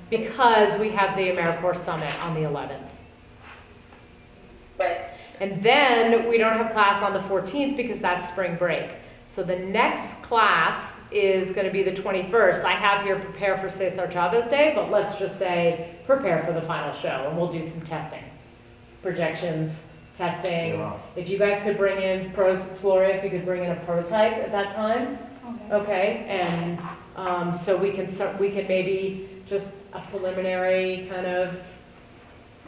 Speaker 2: because we have the AmeriCorps Summit on the 11th.
Speaker 5: Right.
Speaker 2: And then we don't have class on the 14th because that's spring break. So the next class is going to be the 21st. I have here prepare for Cesar Chavez Day, but let's just say prepare for the final show, and we'll do some testing. Projections, testing.
Speaker 3: Yeah.
Speaker 2: If you guys could bring in, Gloria, if you could bring in a prototype at that time, okay? And so we can maybe just a preliminary kind of,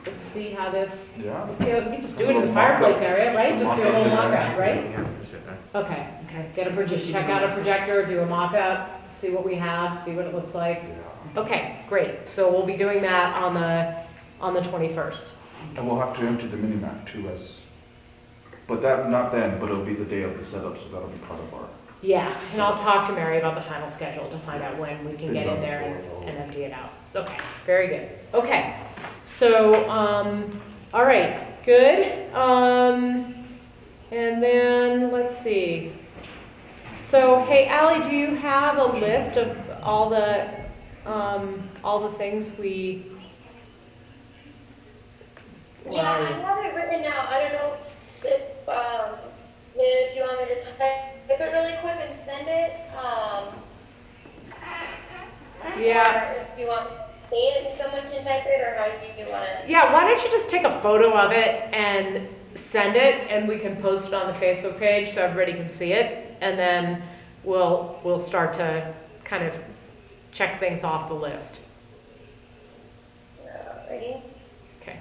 Speaker 2: let's see how this,
Speaker 3: Yeah.
Speaker 2: let's see how, we can just do
Speaker 3: A
Speaker 2: it in the
Speaker 3: little mock-up.
Speaker 2: fireplace area, right?
Speaker 3: Just a
Speaker 2: Just do a little
Speaker 3: mock-up.
Speaker 2: mock-up, right?
Speaker 7: Yeah, just it,
Speaker 2: Okay,
Speaker 1: Okay.
Speaker 2: get a check out a projector, do a mock-up, see what we have, see what it looks like.
Speaker 3: Yeah.
Speaker 2: Okay, great. So we'll be doing that on the 21st.
Speaker 3: And we'll have to empty the mini map too but that, not then, but it'll be the day of the setup, so that'll be part of our.
Speaker 2: Yeah, and I'll talk to Mary about the final schedule to find out when we can
Speaker 3: Been
Speaker 2: get in
Speaker 3: done
Speaker 2: there
Speaker 3: before,
Speaker 2: and empty it out. Okay, very good. Okay, so, all right, good. And then, let's see. So, hey, Ally, do you have a list of all the things we?
Speaker 5: Yeah, I have it written out. I don't know if you want me to type it really quick and send it.
Speaker 2: Yeah.
Speaker 5: Or if you want me to say it and someone can type it, or how you want it.
Speaker 2: Yeah, why don't you just take a photo of it and send it, and we can post it on the Facebook page so everybody can see it, and then we'll start to kind of check things off the list.
Speaker 5: Ready?
Speaker 2: Okay.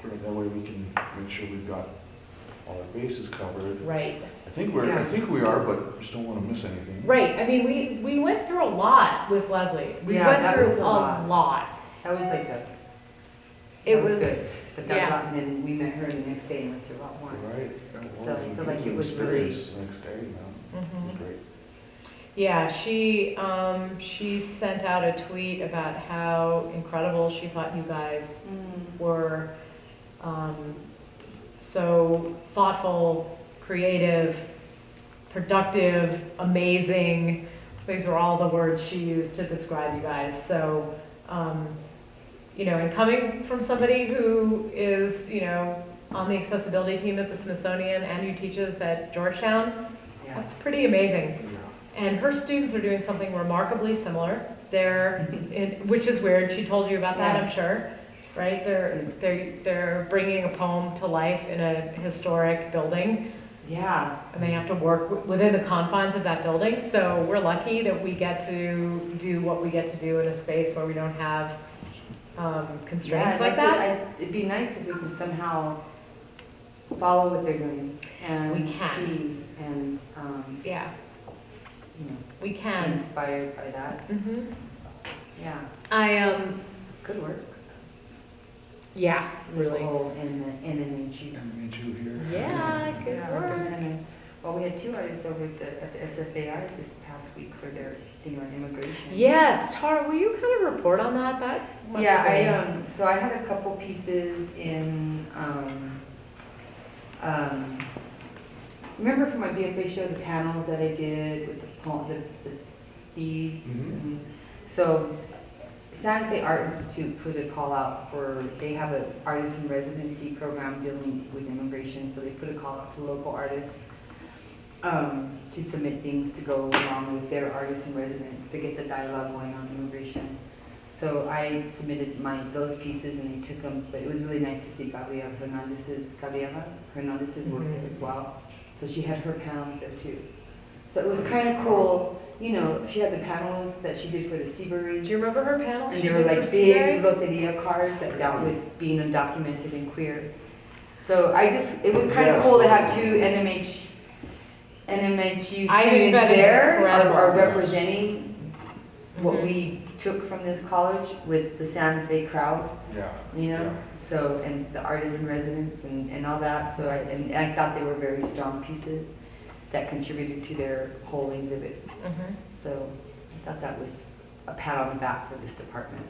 Speaker 3: That way we can make sure we've got all our bases covered.
Speaker 2: Right.
Speaker 3: I think we are, but just don't want to miss anything.
Speaker 2: Right. I mean, we went through a lot with Leslie. We
Speaker 1: Yeah,
Speaker 2: went
Speaker 1: that
Speaker 2: through
Speaker 1: was a lot.
Speaker 2: lot.
Speaker 1: That was like a,
Speaker 2: It
Speaker 1: that was
Speaker 2: was,
Speaker 1: good. But that's
Speaker 2: yeah.
Speaker 1: not, and then we met her the next day and went through a lot more.
Speaker 3: Right. That
Speaker 1: So I
Speaker 3: was
Speaker 1: feel like
Speaker 3: an
Speaker 1: it was
Speaker 3: experience the next day, man. It
Speaker 2: Mhm.
Speaker 3: was great.
Speaker 2: Yeah, she sent out a tweet about how incredible she thought you guys were, so thoughtful, creative, productive, amazing. These were all the words she used to describe you guys. So, and coming from somebody who is, on the accessibility team at the Smithsonian and who teaches at Georgetown.
Speaker 1: Yeah.
Speaker 2: That's pretty amazing. And her students are doing something remarkably similar. Which is weird. She told you about that,
Speaker 1: Yeah.
Speaker 2: I'm sure, right? They're bringing a poem to life in a historic building,
Speaker 1: Yeah.
Speaker 2: and they have to work within the confines of that building. So we're lucky that we get to do what we get to do in a space where we don't have constraints
Speaker 1: Yeah,
Speaker 2: like that.
Speaker 1: It'd be nice if we could somehow follow what they're doing and
Speaker 2: We can.
Speaker 1: see and,
Speaker 2: Yeah,
Speaker 1: you know,
Speaker 2: we
Speaker 1: be
Speaker 2: can.
Speaker 1: inspired by that. Yeah,
Speaker 2: I
Speaker 1: good work.
Speaker 2: yeah, really.
Speaker 1: Nicole and the NMHU.
Speaker 3: And me too here.
Speaker 2: Yeah, good
Speaker 1: Yeah,
Speaker 2: work.
Speaker 1: representing. Well, we had 2 artists over at the SFAI this past week for their thing on immigration.
Speaker 2: Yes, Tara, will you kind of report on that? That must
Speaker 1: Yeah,
Speaker 2: have been-
Speaker 1: so I had a couple pieces in, remember from my BFA show, the panels that I did with the beads?
Speaker 3: Mhm.
Speaker 1: So Santa Fe Art Institute put a call out for, they have an artist in residency program dealing with immigration, so they put a call out to local artists to submit things to go along with their artists in residence to get the dialogue going on immigration. So I submitted those pieces and they took them, but it was really nice to see Gabriela Hernandez's work there as well. So she had her panels there too. So it was kind of cool, you know, she had the panels that she did for the Seabury.
Speaker 2: Do you remember her panel?
Speaker 1: And
Speaker 2: she
Speaker 1: they were
Speaker 2: did
Speaker 1: like
Speaker 2: for
Speaker 1: big
Speaker 2: Seabury?
Speaker 1: loteria cards that dealt with being undocumented and queer. So it was kind of
Speaker 3: Yes.
Speaker 1: cool to have 2 NMHU
Speaker 2: I think
Speaker 1: students
Speaker 2: that is
Speaker 1: there
Speaker 2: incredible.
Speaker 1: are representing what
Speaker 2: Mhm.
Speaker 1: we took from this college with the Santa Fe crowd,
Speaker 3: Yeah.
Speaker 1: you know?
Speaker 3: Yeah.
Speaker 1: So, and the artists in residence and all that, so I thought they were very strong pieces that contributed to their whole exhibit.
Speaker 2: Mhm.
Speaker 1: So I thought that was a pat on the back for this department.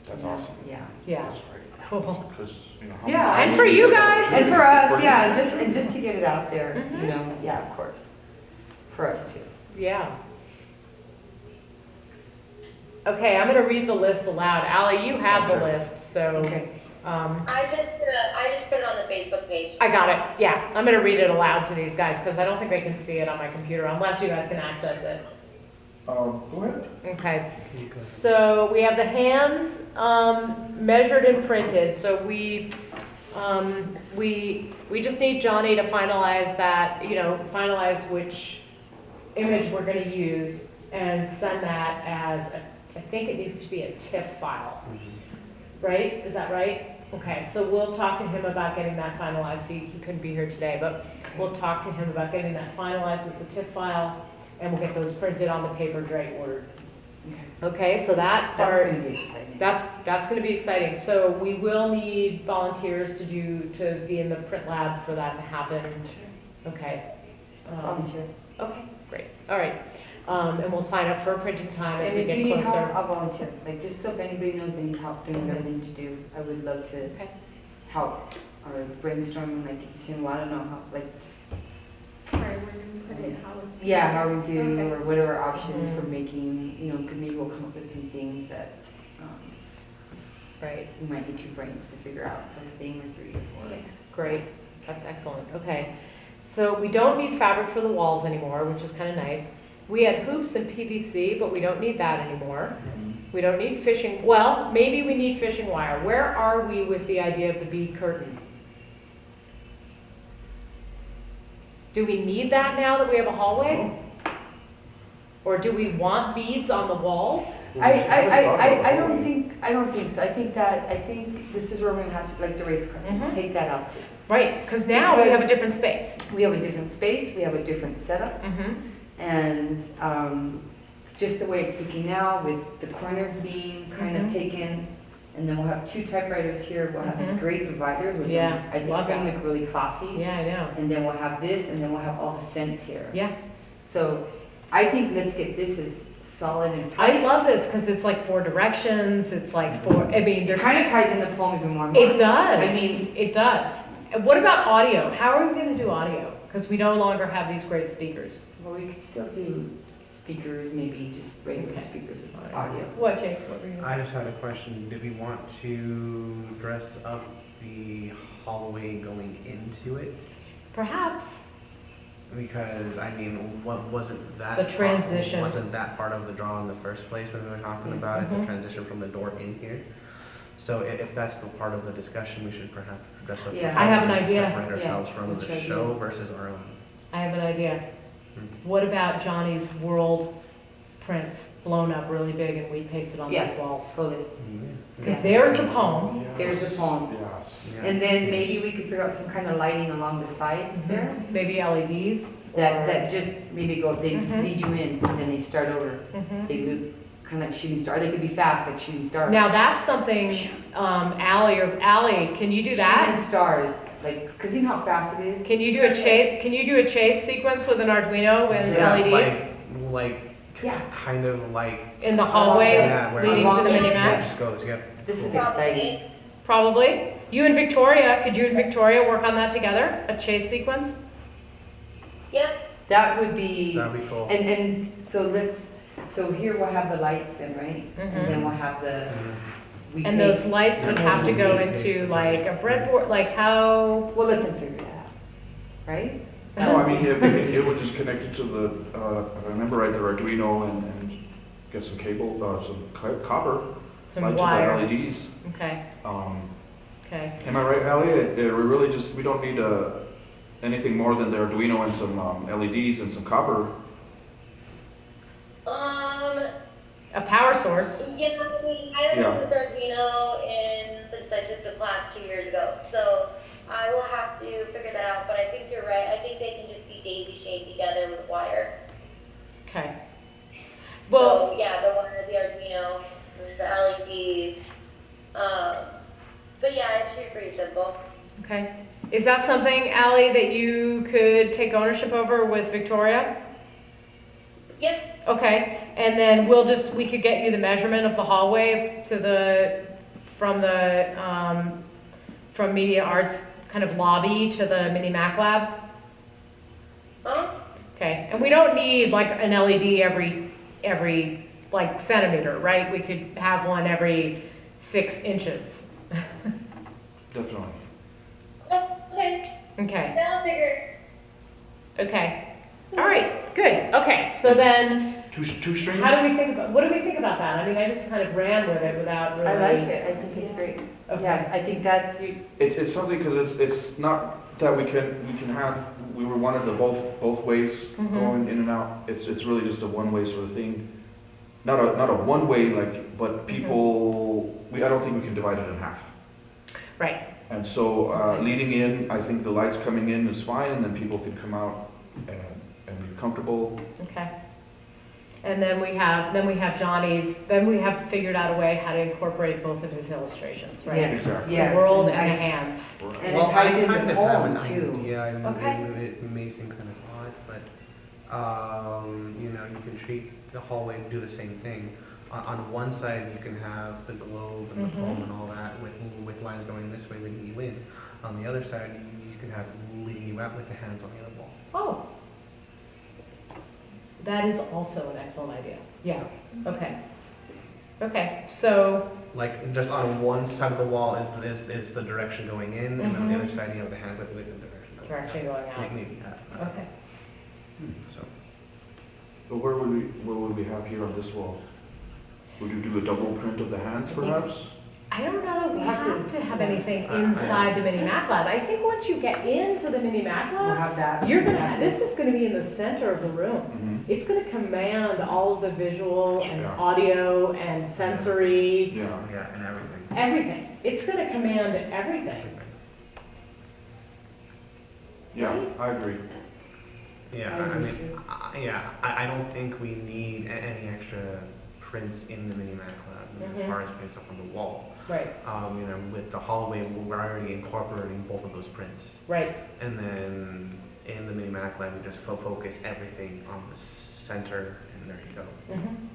Speaker 3: That's
Speaker 1: Yeah.
Speaker 3: awesome.
Speaker 1: Yeah.
Speaker 2: Yeah,
Speaker 3: That's great.
Speaker 2: cool.
Speaker 3: Because, you know.
Speaker 1: Yeah,
Speaker 2: and for you guys.
Speaker 1: And for us, yeah, just to get it out there,
Speaker 2: Mhm.
Speaker 1: you know, yeah, of course. For us too.
Speaker 2: Yeah. Okay, I'm gonna read the list aloud. Ally, you have the
Speaker 3: Okay.
Speaker 2: list, so,
Speaker 5: I just put it on the Facebook page.
Speaker 2: I got it. Yeah, I'm gonna read it aloud to these guys, because I don't think they can see it on my computer unless you guys can access it.
Speaker 3: Go ahead.
Speaker 2: Okay, so we have the hands, measured and printed, so we just need Johnny to finalize that, you know, finalize which image we're gonna use and send that as, I think it needs to be a TIFF file, right? Is that right? Okay, so we'll talk to him about getting that finalized. He couldn't be here today, but we'll talk to him about getting that finalized as a TIFF file, and we'll get those printed on the paper Dre ordered. Okay, so that
Speaker 1: That's
Speaker 2: part,
Speaker 1: gonna be exciting.
Speaker 2: that's gonna be exciting. So we will need volunteers to be in the print lab for that to happen. Okay.
Speaker 1: Volunteer.
Speaker 2: Okay, great, all right. And we'll sign up for a printing time as
Speaker 1: And
Speaker 2: we
Speaker 1: if
Speaker 2: get
Speaker 1: you need help,
Speaker 2: closer.
Speaker 1: I'll volunteer, like, just so if anybody knows they need help doing what I need to do, I would love to
Speaker 2: Okay.
Speaker 1: help, or brainstorming, like, if you say, well, I don't know how, like, just,
Speaker 6: Sorry, where do we put it, how it's.
Speaker 1: yeah, how we do,
Speaker 6: Okay.
Speaker 1: or whatever options
Speaker 2: Mhm.
Speaker 1: for making, you know, maybe we'll come up with some things that,
Speaker 2: Right,
Speaker 1: we might get 2 brains to figure out, something, or 3 or 4.
Speaker 2: great, that's excellent, okay. So we don't need fabric for the walls anymore, which is kind of nice. We had hoops and PVC, but we don't need that anymore. We don't need fishing, well, maybe we need fishing wire. Where are we with the idea of the bead curtain? Do we need that now that we have a hallway? Or do we want beads on the walls?
Speaker 1: I don't think so. I think this is where we're gonna have to, like the race car,
Speaker 2: Mhm.
Speaker 1: take that out too.
Speaker 2: Right, because now we have a
Speaker 1: Because-
Speaker 2: different space.
Speaker 1: We have a different space, we have a different setup, and just the way it's looking now with the corners being kind of
Speaker 2: Mhm.
Speaker 1: taken, and then we'll have 2 typewriters here, we'll have these
Speaker 2: Mhm.
Speaker 1: great dividers, which
Speaker 2: Yeah,
Speaker 1: I think are
Speaker 2: love
Speaker 1: gonna
Speaker 2: that.
Speaker 1: look really classy.
Speaker 2: Yeah, I know.
Speaker 1: And then we'll have this, and then we'll have all the scents here.
Speaker 2: Yeah,
Speaker 1: So I think let's get this as solid and
Speaker 2: I
Speaker 1: tight.
Speaker 2: love this because it's like 4 directions, it's like 4, I mean,
Speaker 1: It
Speaker 2: there's.
Speaker 1: kind of ties in the poem even more.
Speaker 2: It does.
Speaker 1: I mean,
Speaker 2: It does. And what about audio? How are we gonna do audio? Because we no longer have these great speakers.
Speaker 1: well, we could still do speakers, maybe just regular
Speaker 2: Okay.
Speaker 1: speakers with audio.
Speaker 2: What, Jake, what were you
Speaker 7: I
Speaker 2: gonna say?
Speaker 7: just had a question. Did we want to dress up the hallway going into it?
Speaker 2: Perhaps,
Speaker 7: Because, I mean, what wasn't that?
Speaker 2: The transition.
Speaker 7: Wasn't that part of the draw in the first place when we were talking about it, the
Speaker 2: Mhm.
Speaker 7: transition from the door in here? So if that's still part of the discussion, we should perhaps dress up. the
Speaker 1: Yeah.
Speaker 2: I have an
Speaker 7: hallway to
Speaker 2: idea.
Speaker 7: Separate
Speaker 1: Yeah,
Speaker 7: ourselves from
Speaker 1: what's
Speaker 7: the
Speaker 1: your
Speaker 7: show
Speaker 1: idea?
Speaker 7: versus our own.
Speaker 2: I have an idea.
Speaker 7: Hmm.
Speaker 2: What about Johnny's world prints blown up really big and we pasted on
Speaker 1: Yeah.
Speaker 2: those walls?
Speaker 1: Totally.
Speaker 2: Because
Speaker 1: Yeah.
Speaker 2: there's the poem.
Speaker 1: There's the poem.
Speaker 3: Yes.
Speaker 7: Yeah.
Speaker 1: And then maybe we could figure out some kind of lighting along the sides there.
Speaker 2: Maybe LEDs.
Speaker 1: That just maybe go, they just
Speaker 2: Mhm.
Speaker 1: lead you in and then they start over.
Speaker 2: Mhm.
Speaker 1: They loop, kind of like shooting star, they could be fast like shooting stars.
Speaker 2: Now that's something, Ally, can you do that?
Speaker 1: Shooting stars, like, cause you know how fast it is?
Speaker 2: Can you do a chase sequence with an Arduino and
Speaker 7: Yeah,
Speaker 2: LEDs
Speaker 7: like,
Speaker 1: Yeah.
Speaker 7: kind of like,
Speaker 2: in the hallway
Speaker 7: yeah, where
Speaker 2: leading to the
Speaker 1: Yeah.
Speaker 2: mini
Speaker 7: yeah,
Speaker 2: map?
Speaker 7: just goes, yeah.
Speaker 1: This is
Speaker 7: Cool.
Speaker 1: exciting.
Speaker 2: Probably. You and Victoria, could you and Victoria work on that together? A chase sequence?
Speaker 5: Yep,
Speaker 1: That would be,
Speaker 7: That'd be cool.
Speaker 1: and so here we'll have the lights then, right? And then we'll have the,
Speaker 7: Mhm.
Speaker 1: we
Speaker 2: And those
Speaker 1: paste-
Speaker 2: lights would have to go into like a breadboard, like how,
Speaker 1: We'll let them figure that out, right?
Speaker 3: No, I mean, it would just connect it to the, if I remember right, the Arduino and get some cable, copper,
Speaker 2: some
Speaker 3: light to the
Speaker 2: wire.
Speaker 3: LEDs.
Speaker 2: Okay, okay.
Speaker 3: Am I right, Ally? We really just, we don't need anything more than the Arduino and some LEDs and some copper.
Speaker 2: A power source.
Speaker 5: yeah, I haven't used Arduino since I took the class 2 years ago, so I will have to figure that out, but I think you're right. I think they can just be daisy chained together with wire.
Speaker 2: Okay. Well,
Speaker 5: So, yeah, the wire, the Arduino, the LEDs, but yeah, it should be pretty simple.
Speaker 2: okay. Is that something, Ally, that you could take ownership over with Victoria?
Speaker 5: Yep,
Speaker 2: Okay, and then we could get you the measurement of the hallway from Media Arts kind of lobby to the mini Mac lab? Okay, and we don't need like an LED every like centimeter, right? We could have one every 6 inches.
Speaker 3: Definitely.
Speaker 5: okay,
Speaker 2: Okay,
Speaker 5: now I'll figure.
Speaker 2: okay. All right, good. Okay, so then,
Speaker 3: Two strings?
Speaker 2: what do we think about that? I mean, I just kind of ran with it without really.
Speaker 1: I like it, I think it's great.
Speaker 2: Okay.
Speaker 1: Yeah, I think that's,
Speaker 3: It's something, because it's not that we can have, we were wanted the both ways
Speaker 2: Mhm.
Speaker 3: going in and out. It's really just a one-way sort of thing. Not a one-way, like, but people, I don't think we can divide it in half.
Speaker 2: Right,
Speaker 3: And so, leading in, I think the lights coming in is fine, and then people can come out and be comfortable.
Speaker 2: okay. And then we have Johnny's, then we have figured out a way how to incorporate both of his illustrations, right?
Speaker 1: yes,
Speaker 3: Exactly.
Speaker 1: yes.
Speaker 2: The world and
Speaker 1: I-
Speaker 2: the hands.
Speaker 1: And
Speaker 7: Well,
Speaker 1: it ties
Speaker 7: I
Speaker 1: in
Speaker 7: kind
Speaker 1: the
Speaker 7: of have an
Speaker 1: poem too.
Speaker 7: idea, and
Speaker 2: Okay.
Speaker 7: it may seem kind of odd, but, you know, you can treat the hallway and do the same thing. On one side, you can have the globe and the
Speaker 2: Mhm.
Speaker 7: poem and all that with lines going this way leading you in. On the other side, you can have leading you out with the hands on the other wall.
Speaker 2: Oh. That is also an excellent idea. Yeah, okay. Okay, so,
Speaker 7: Like, just on one side of the wall is the direction going in, and on the
Speaker 2: Mhm.
Speaker 7: other side, you have the hand with the direction going out.
Speaker 2: direction going out.
Speaker 7: Maybe half.
Speaker 2: Okay.
Speaker 7: So,
Speaker 3: But what would we have here on this wall? Would you do a double print of the hands perhaps?
Speaker 2: I don't know that we
Speaker 1: We'll have
Speaker 2: have
Speaker 1: to-
Speaker 2: to have
Speaker 1: yeah.
Speaker 2: anything inside the mini Mac lab. I think once you get into the mini Mac
Speaker 1: We'll
Speaker 2: lab,
Speaker 1: have that.
Speaker 2: this is gonna be in the center of the room.
Speaker 3: Mm-hmm.
Speaker 2: It's gonna command all of the visual and
Speaker 3: Yeah.
Speaker 2: audio and sensory,
Speaker 3: Yeah.
Speaker 7: yeah, and everything.
Speaker 2: everything. It's gonna command everything.
Speaker 3: Yeah, I agree.
Speaker 7: Yeah,
Speaker 1: I
Speaker 7: I
Speaker 1: agree
Speaker 7: mean,
Speaker 1: too.
Speaker 7: I don't think we need any extra prints in the mini Mac lab as
Speaker 2: Mhm.
Speaker 7: far as prints up on the wall.
Speaker 2: Right,
Speaker 7: You know, with the hallway, we're already incorporating both of those prints.
Speaker 2: right.
Speaker 7: And then in the mini Mac lab, we just focus everything on the center, and there you go.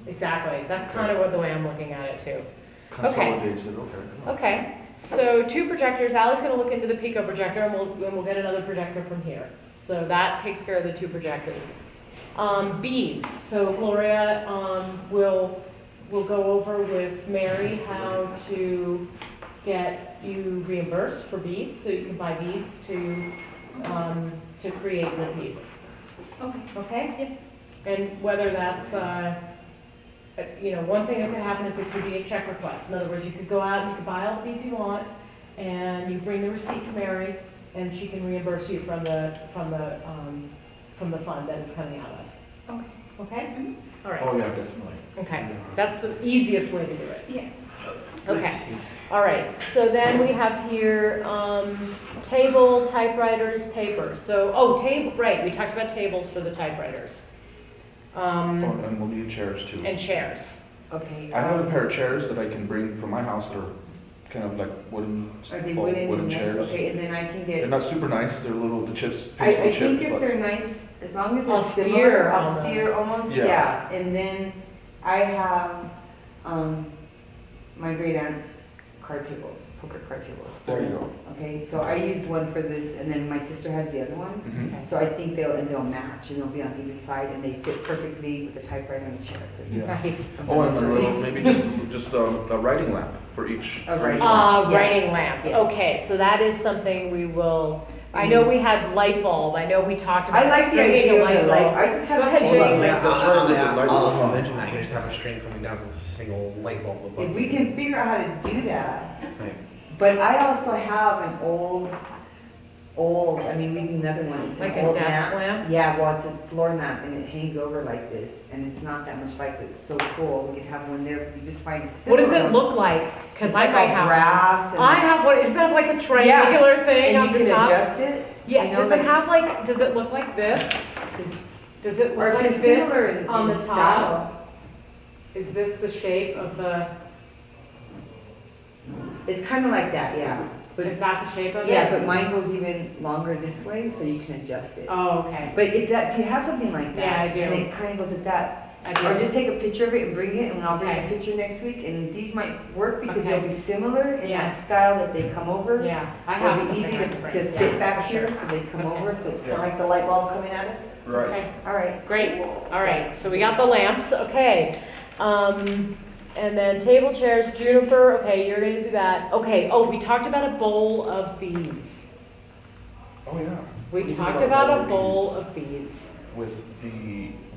Speaker 2: Exactly. That's kind of the way I'm looking at it too.
Speaker 3: Consolidates it, okay.
Speaker 2: Okay, so 2 projectors. Ali's gonna look into the Pico projector and we'll get another projector from here. So that takes care of the 2 projectors. Beads, so Gloria will go over with Mary how to get you reimbursed for beads, so you can buy beads to create your piece.
Speaker 6: Okay.
Speaker 2: Okay? And whether that's, one thing that could happen is it could be a check request. In other words, you could go out and you could buy all the beads you want, and you bring the receipt to Mary, and she can reimburse you from the fund that it's coming out of.
Speaker 6: Okay.
Speaker 2: Okay? All right.
Speaker 3: Oh, yeah, definitely.
Speaker 2: Okay, that's the easiest way to do it.
Speaker 6: Yeah.
Speaker 2: Okay, all right, so then we have here, table, typewriters, paper. So, table, right, we talked about tables for the typewriters.
Speaker 3: Oh, and we'll need chairs too.
Speaker 2: And chairs.
Speaker 1: Okay.
Speaker 3: I have a pair of chairs that I can bring from my house that are kind of like wooden,
Speaker 1: Are they
Speaker 3: old
Speaker 1: wooden and nice?
Speaker 3: chairs.
Speaker 1: Okay, and then I can
Speaker 3: They're
Speaker 1: get,
Speaker 3: not super nice, they're little, the chips,
Speaker 1: I
Speaker 3: pastel
Speaker 1: think
Speaker 3: chip,
Speaker 1: if
Speaker 3: but
Speaker 1: they're nice, as long as they're
Speaker 2: Austere
Speaker 1: similar,
Speaker 2: almost.
Speaker 1: austere almost,
Speaker 3: Yeah.
Speaker 1: yeah. And then I have, my great aunt's card tables, poker card tables.
Speaker 3: there you go.
Speaker 1: Okay, so I used one for this, and then my sister has the other one.
Speaker 3: Mhm.
Speaker 1: So I think they'll match, and they'll be on either side, and they fit perfectly with the typewriter and the chair. 'cause
Speaker 3: Yeah.
Speaker 2: Nice.
Speaker 3: Oh, and a little, maybe just a writing lamp for each.
Speaker 1: A writing lamp. Yes.
Speaker 2: Writing lamp,
Speaker 1: Yes.
Speaker 2: okay, so that is something we will, I know we had light bulb, I know we talked about
Speaker 1: I like the
Speaker 2: stringing
Speaker 1: idea
Speaker 2: a
Speaker 1: of the
Speaker 2: light
Speaker 1: light,
Speaker 2: bulb.
Speaker 1: I just
Speaker 2: Go
Speaker 1: have
Speaker 2: ahead,
Speaker 1: a
Speaker 3: Hold on,
Speaker 1: string.
Speaker 3: yeah, that's right, with the light bulb.
Speaker 7: I'll mention that, you just have a string coming down with a single light bulb above.
Speaker 1: If we can figure out how to do that.
Speaker 7: Right.
Speaker 1: But I also have an old, I mean, we need another one, it's
Speaker 2: Like
Speaker 1: an
Speaker 2: a
Speaker 1: old
Speaker 2: desk lamp?
Speaker 1: Yeah, well, it's a floor lamp and it hangs over like this, and it's not that much light, but it's so cool, we could have one there if we just find a
Speaker 2: What does
Speaker 1: similar
Speaker 2: it
Speaker 1: one.
Speaker 2: look like? Because
Speaker 1: It's
Speaker 2: I
Speaker 1: like
Speaker 2: might
Speaker 1: all
Speaker 2: have.
Speaker 1: brass and.
Speaker 2: I have one, isn't that like a triangular thing on
Speaker 1: And you
Speaker 2: the
Speaker 1: can
Speaker 2: top?
Speaker 1: adjust it.
Speaker 2: Yeah,
Speaker 1: you know,
Speaker 2: does it
Speaker 1: like-
Speaker 2: have like, does it look like this?
Speaker 1: 'cause-
Speaker 2: Does it
Speaker 1: Or
Speaker 2: look
Speaker 1: they're
Speaker 2: like
Speaker 1: similar
Speaker 2: this
Speaker 1: in-
Speaker 2: on
Speaker 1: in
Speaker 2: the
Speaker 1: style.
Speaker 2: top? Is this the shape of the,
Speaker 1: It's kind of like that, yeah. But,
Speaker 2: is that the shape of it?
Speaker 1: yeah, but mine goes even longer this way, so you can adjust it.
Speaker 2: Oh, okay.
Speaker 1: But if you have something like that.
Speaker 2: Yeah, I do.
Speaker 1: And it kind of goes like that.
Speaker 2: I do.
Speaker 1: Or just take a picture of it and bring it, and I'll bring
Speaker 2: Okay.
Speaker 1: a picture next week, and these might work because
Speaker 2: Okay.
Speaker 1: they'll be similar in
Speaker 2: Yeah.
Speaker 1: that style that they come over.
Speaker 2: Yeah, I have
Speaker 1: They'll be
Speaker 2: something
Speaker 1: easy
Speaker 2: I
Speaker 1: to
Speaker 2: can bring.
Speaker 1: to
Speaker 2: Yeah,
Speaker 1: fit back
Speaker 2: for
Speaker 1: here,
Speaker 2: sure.
Speaker 1: so they come
Speaker 2: Okay.
Speaker 1: over, so it's kind
Speaker 3: Yeah.
Speaker 1: of like the light bulb coming at us.
Speaker 3: Right.
Speaker 2: Okay.
Speaker 1: All right.
Speaker 2: Great, all right, so we got the lamps, okay. And then table, chairs, juniper, okay, you're gonna do that. Okay, we talked about a bowl of beads.
Speaker 3: Oh, yeah.
Speaker 2: We
Speaker 3: can
Speaker 2: talked
Speaker 3: do
Speaker 2: about a
Speaker 3: of
Speaker 2: bowl
Speaker 3: these
Speaker 2: of beads
Speaker 3: with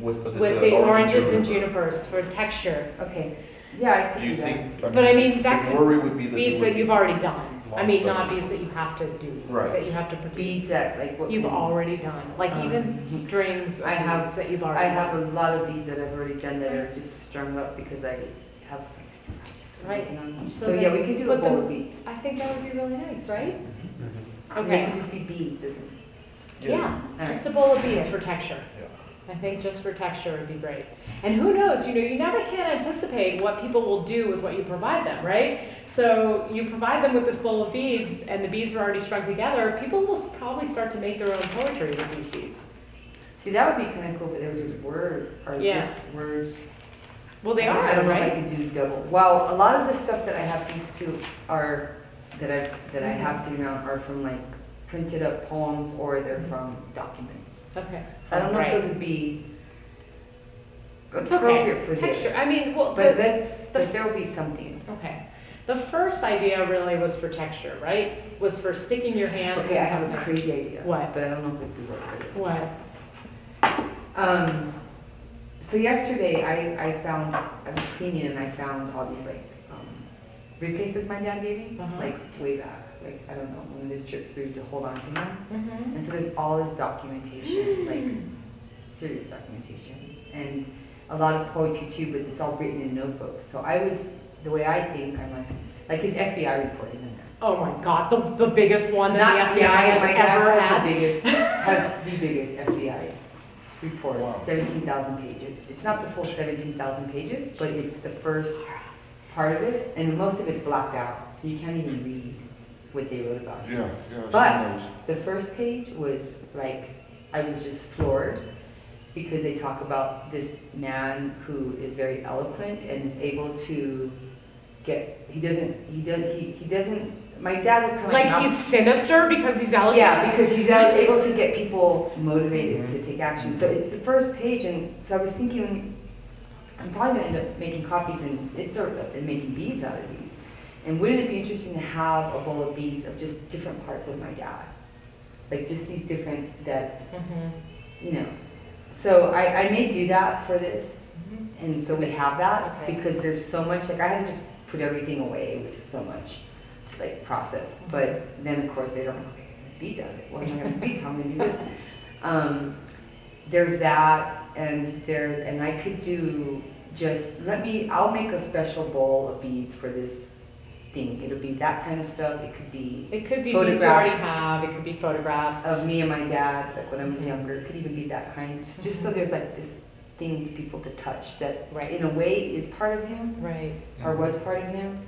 Speaker 2: with the oranges and
Speaker 3: juniper.
Speaker 2: junipers for texture.
Speaker 1: Okay, yeah, I could
Speaker 3: Do you
Speaker 1: do that.
Speaker 3: think?
Speaker 2: But I mean, that
Speaker 3: the
Speaker 2: could
Speaker 3: worry would be that
Speaker 2: Beads
Speaker 3: it
Speaker 2: that
Speaker 3: would
Speaker 2: you've already done. I mean,
Speaker 3: lost
Speaker 2: not
Speaker 3: us.
Speaker 2: beads that you have to do,
Speaker 3: Right.
Speaker 2: that you have to
Speaker 1: Beads
Speaker 2: produce.
Speaker 1: that, like what?
Speaker 2: You've
Speaker 1: kind?
Speaker 2: already done, like even strings of
Speaker 1: I have-
Speaker 2: beads that you've
Speaker 1: I
Speaker 2: already
Speaker 1: have
Speaker 2: done.
Speaker 1: a lot of beads that I've already done that are just strung up because I have some projects I'm
Speaker 2: Right.
Speaker 1: working on.
Speaker 2: So
Speaker 1: So yeah,
Speaker 2: then
Speaker 1: we could do a
Speaker 2: put
Speaker 1: bowl
Speaker 2: them-
Speaker 1: of beads.
Speaker 2: I think that would be really nice, right?
Speaker 7: Mhm.
Speaker 1: And they
Speaker 2: Okay,
Speaker 1: could just be beads, isn't it?
Speaker 2: yeah,
Speaker 1: All
Speaker 2: just
Speaker 1: right.
Speaker 2: a bowl of beads for texture.
Speaker 3: Yeah.
Speaker 2: I think just for texture would be great. And who knows, you never can anticipate what people will do with what you provide them, right? So you provide them with this bowl of beads and the beads are already strung together, people will probably start to make their own poetry with these beads.
Speaker 1: See, that would be kind of cool if they were just words, or
Speaker 2: Yeah.
Speaker 1: just words.
Speaker 2: Well, they
Speaker 1: I
Speaker 2: are,
Speaker 1: don't know if I
Speaker 2: right?
Speaker 1: could do double. Well, a lot of the stuff that I have beads to are, that I have sitting around are from like printed up poems or they're from documents.
Speaker 2: Okay.
Speaker 1: So I don't know
Speaker 2: Right.
Speaker 1: if those would be
Speaker 2: It's
Speaker 1: appropriate
Speaker 2: okay,
Speaker 1: for this.
Speaker 2: texture, I mean, well,
Speaker 1: But
Speaker 2: the-
Speaker 1: but there will be something.
Speaker 2: okay. The first idea really was for texture, right? Was for sticking your hands
Speaker 1: Okay, I
Speaker 2: in
Speaker 1: have a
Speaker 2: something.
Speaker 1: crazy idea.
Speaker 2: What?
Speaker 1: But I don't know if it would work for this.
Speaker 2: What?
Speaker 1: So yesterday I found, I was cleaning and I found all these like briefcases my dad gave me,
Speaker 2: Uh-huh.
Speaker 1: like way back, like I don't know, one of his trips through to hold on to them.
Speaker 2: Mhm.
Speaker 1: And so there's all this documentation, like serious documentation, and a lot of poetry too, but it's all written in notebooks. So the way I think, I'm like his FBI report is in there.
Speaker 2: Oh my God, the biggest one that
Speaker 1: Not,
Speaker 2: the FBI has
Speaker 1: my dad
Speaker 2: ever
Speaker 1: has
Speaker 2: had.
Speaker 1: the biggest FBI report,
Speaker 3: Wow.
Speaker 1: 17,000 pages. It's not the full 17,000 pages, but it's the first part of it, and most of it's blocked out, so you can't even read what they wrote about.
Speaker 3: Yeah, yeah.
Speaker 1: But the first page was like, I was just floored because they talk about this man who is very eloquent and is able to get, he doesn't my dad was kind of
Speaker 2: Like he's sinister because he's elegant?
Speaker 1: yeah, because he's able to get people motivated to take action. So it's the first page, and so I was thinking, I'm probably gonna end up making copies and making beads out of these. And wouldn't it be interesting to have a bowl of beads of just different parts of my dad? Like just these different, that, you know. So I may do that for this, and so we have that,
Speaker 2: Okay.
Speaker 1: because there's so much, like I had to just put everything away, it was just so much to like process. But then of course they don't, okay, beads out of it, what am I gonna beads, how am I gonna do this? There's that, and I could do I'll make a special bowl of beads for this thing. It'll be that kind of stuff, it could be
Speaker 2: It could be beads you already
Speaker 1: photographs
Speaker 2: have, it could be photographs.
Speaker 1: of me and my dad, like when I was younger, it could even be that kind, just so there's like this thing for people to touch that
Speaker 2: Right.
Speaker 1: in a way is part of him,
Speaker 2: Right.
Speaker 1: or was part of him,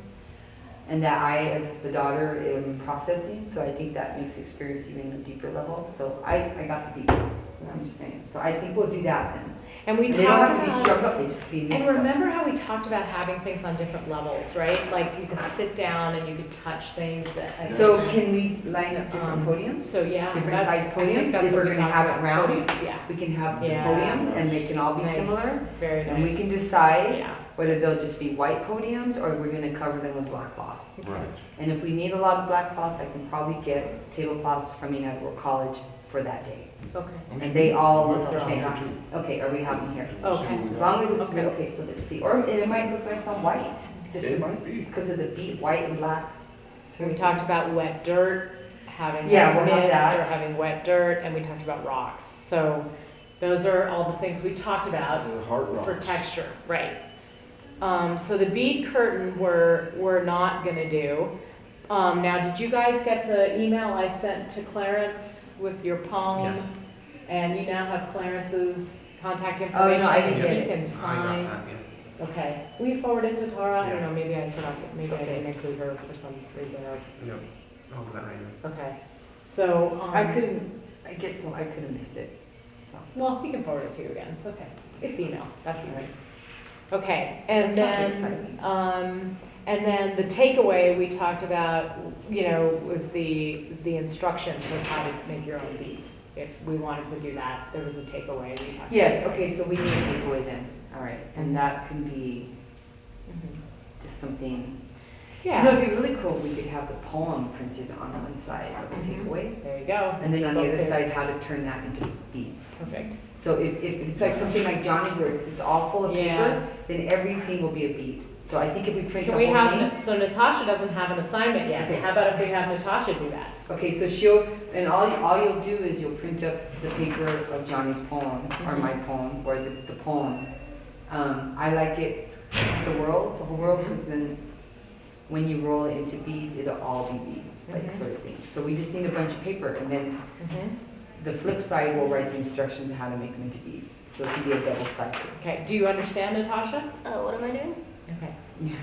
Speaker 1: and that I, as the daughter, am processing, so I think that makes the experience even a deeper level. So I got the beats, I'm just saying. So I think we'll do that then.
Speaker 2: And we
Speaker 1: And they don't
Speaker 2: talked
Speaker 1: have to be
Speaker 2: about,
Speaker 1: strung up, they just be
Speaker 2: and
Speaker 1: mixed up.
Speaker 2: remember how we talked about having things on different levels, right? Like you could sit down and you could touch things that.
Speaker 1: So can we line up different podiums?
Speaker 2: So yeah,
Speaker 1: Different
Speaker 2: that's,
Speaker 1: size
Speaker 2: I think
Speaker 1: podiums?
Speaker 2: that's
Speaker 1: If
Speaker 2: what
Speaker 1: we're
Speaker 2: we
Speaker 1: gonna
Speaker 2: talked
Speaker 1: have it
Speaker 2: about,
Speaker 1: round,
Speaker 2: podiums, yeah.
Speaker 1: We can have the
Speaker 2: Yeah.
Speaker 1: podiums and they can all be
Speaker 2: Nice.
Speaker 1: similar.
Speaker 2: Very nice.
Speaker 1: And we can decide
Speaker 2: Yeah.
Speaker 1: whether they'll just be white podiums or we're gonna cover them with black cloth.
Speaker 3: Right.
Speaker 1: And if we need a lot of black cloth, I can probably get tablecloths from AmeriCorps College for that day.
Speaker 2: Okay.
Speaker 1: And they all look the
Speaker 3: We're
Speaker 1: same.
Speaker 3: having here, too.
Speaker 1: Okay, are we having here?
Speaker 2: Okay.
Speaker 1: As long as it's,
Speaker 2: Okay.
Speaker 1: okay, so let's see, or it might look nice on white, just
Speaker 3: It might be.
Speaker 1: because of the beat, white and black.
Speaker 2: So we talked about wet dirt, having
Speaker 1: Yeah,
Speaker 2: wet
Speaker 1: we'll have
Speaker 2: mist
Speaker 1: that.
Speaker 2: or having wet dirt, and we talked about rocks. So those are all the things we talked about
Speaker 3: The heart
Speaker 2: for
Speaker 3: rocks.
Speaker 2: texture, right? So the bead curtain we're not gonna do. Now, did you guys get the email I sent to Clarence with your poem?
Speaker 7: Yes.
Speaker 2: And you now have Clarence's contact
Speaker 1: Oh,
Speaker 2: information?
Speaker 1: no, I didn't
Speaker 2: and
Speaker 1: get
Speaker 2: he
Speaker 1: it.
Speaker 2: can
Speaker 7: I got
Speaker 2: sign.
Speaker 7: that, yeah.
Speaker 2: Okay. Will you forward it to Tara? I don't
Speaker 7: Yeah.
Speaker 2: know, maybe I forgot to, maybe I didn't include her for some reason or,
Speaker 7: Yep. I'll do that right now.
Speaker 2: okay. So,
Speaker 1: I guess so, I could have missed it, so.
Speaker 2: well, he can forward it to you again, it's okay. It's email, that's easy. Okay, and
Speaker 1: That sounds
Speaker 2: then,
Speaker 1: exciting.
Speaker 2: and then the takeaway we talked about, you know, was the instructions of how to make your own beads. If we wanted to do that, there was a takeaway we talked about.
Speaker 1: Yes, okay, so we need a takeaway then, all right, and that can be
Speaker 2: Mhm.
Speaker 1: just something. You know,
Speaker 2: Yeah,
Speaker 1: it'd be really cool if we could have the poem printed on one side of the
Speaker 2: Mhm.
Speaker 1: takeaway,
Speaker 2: there you go.
Speaker 1: and then on the other
Speaker 2: Okay.
Speaker 1: side, how to turn that into beads.
Speaker 2: Perfect.
Speaker 1: So if it's like something like Johnny's work, it's all full of
Speaker 2: Yeah.
Speaker 1: paper, then everything will be a bead. So I think if we print the
Speaker 2: Can we
Speaker 1: whole thing.
Speaker 2: have, so Natasha doesn't have an assignment yet.
Speaker 1: Okay.
Speaker 2: How about if we have Natasha do that?
Speaker 1: Okay, so and all you'll do is you'll print up the paper of Johnny's poem, or my poem, or the poem. I like it, the whole world, because then when you roll it into beads, it'll all be beads, like
Speaker 2: Mhm.
Speaker 1: sort of thing. So we just need a bunch of paper, and then
Speaker 2: Mhm.
Speaker 1: the flip side will write the instructions on how to make them into beads. So it can be a double cycle.
Speaker 2: Okay, do you understand, Natasha?
Speaker 5: What am I doing?
Speaker 2: Okay.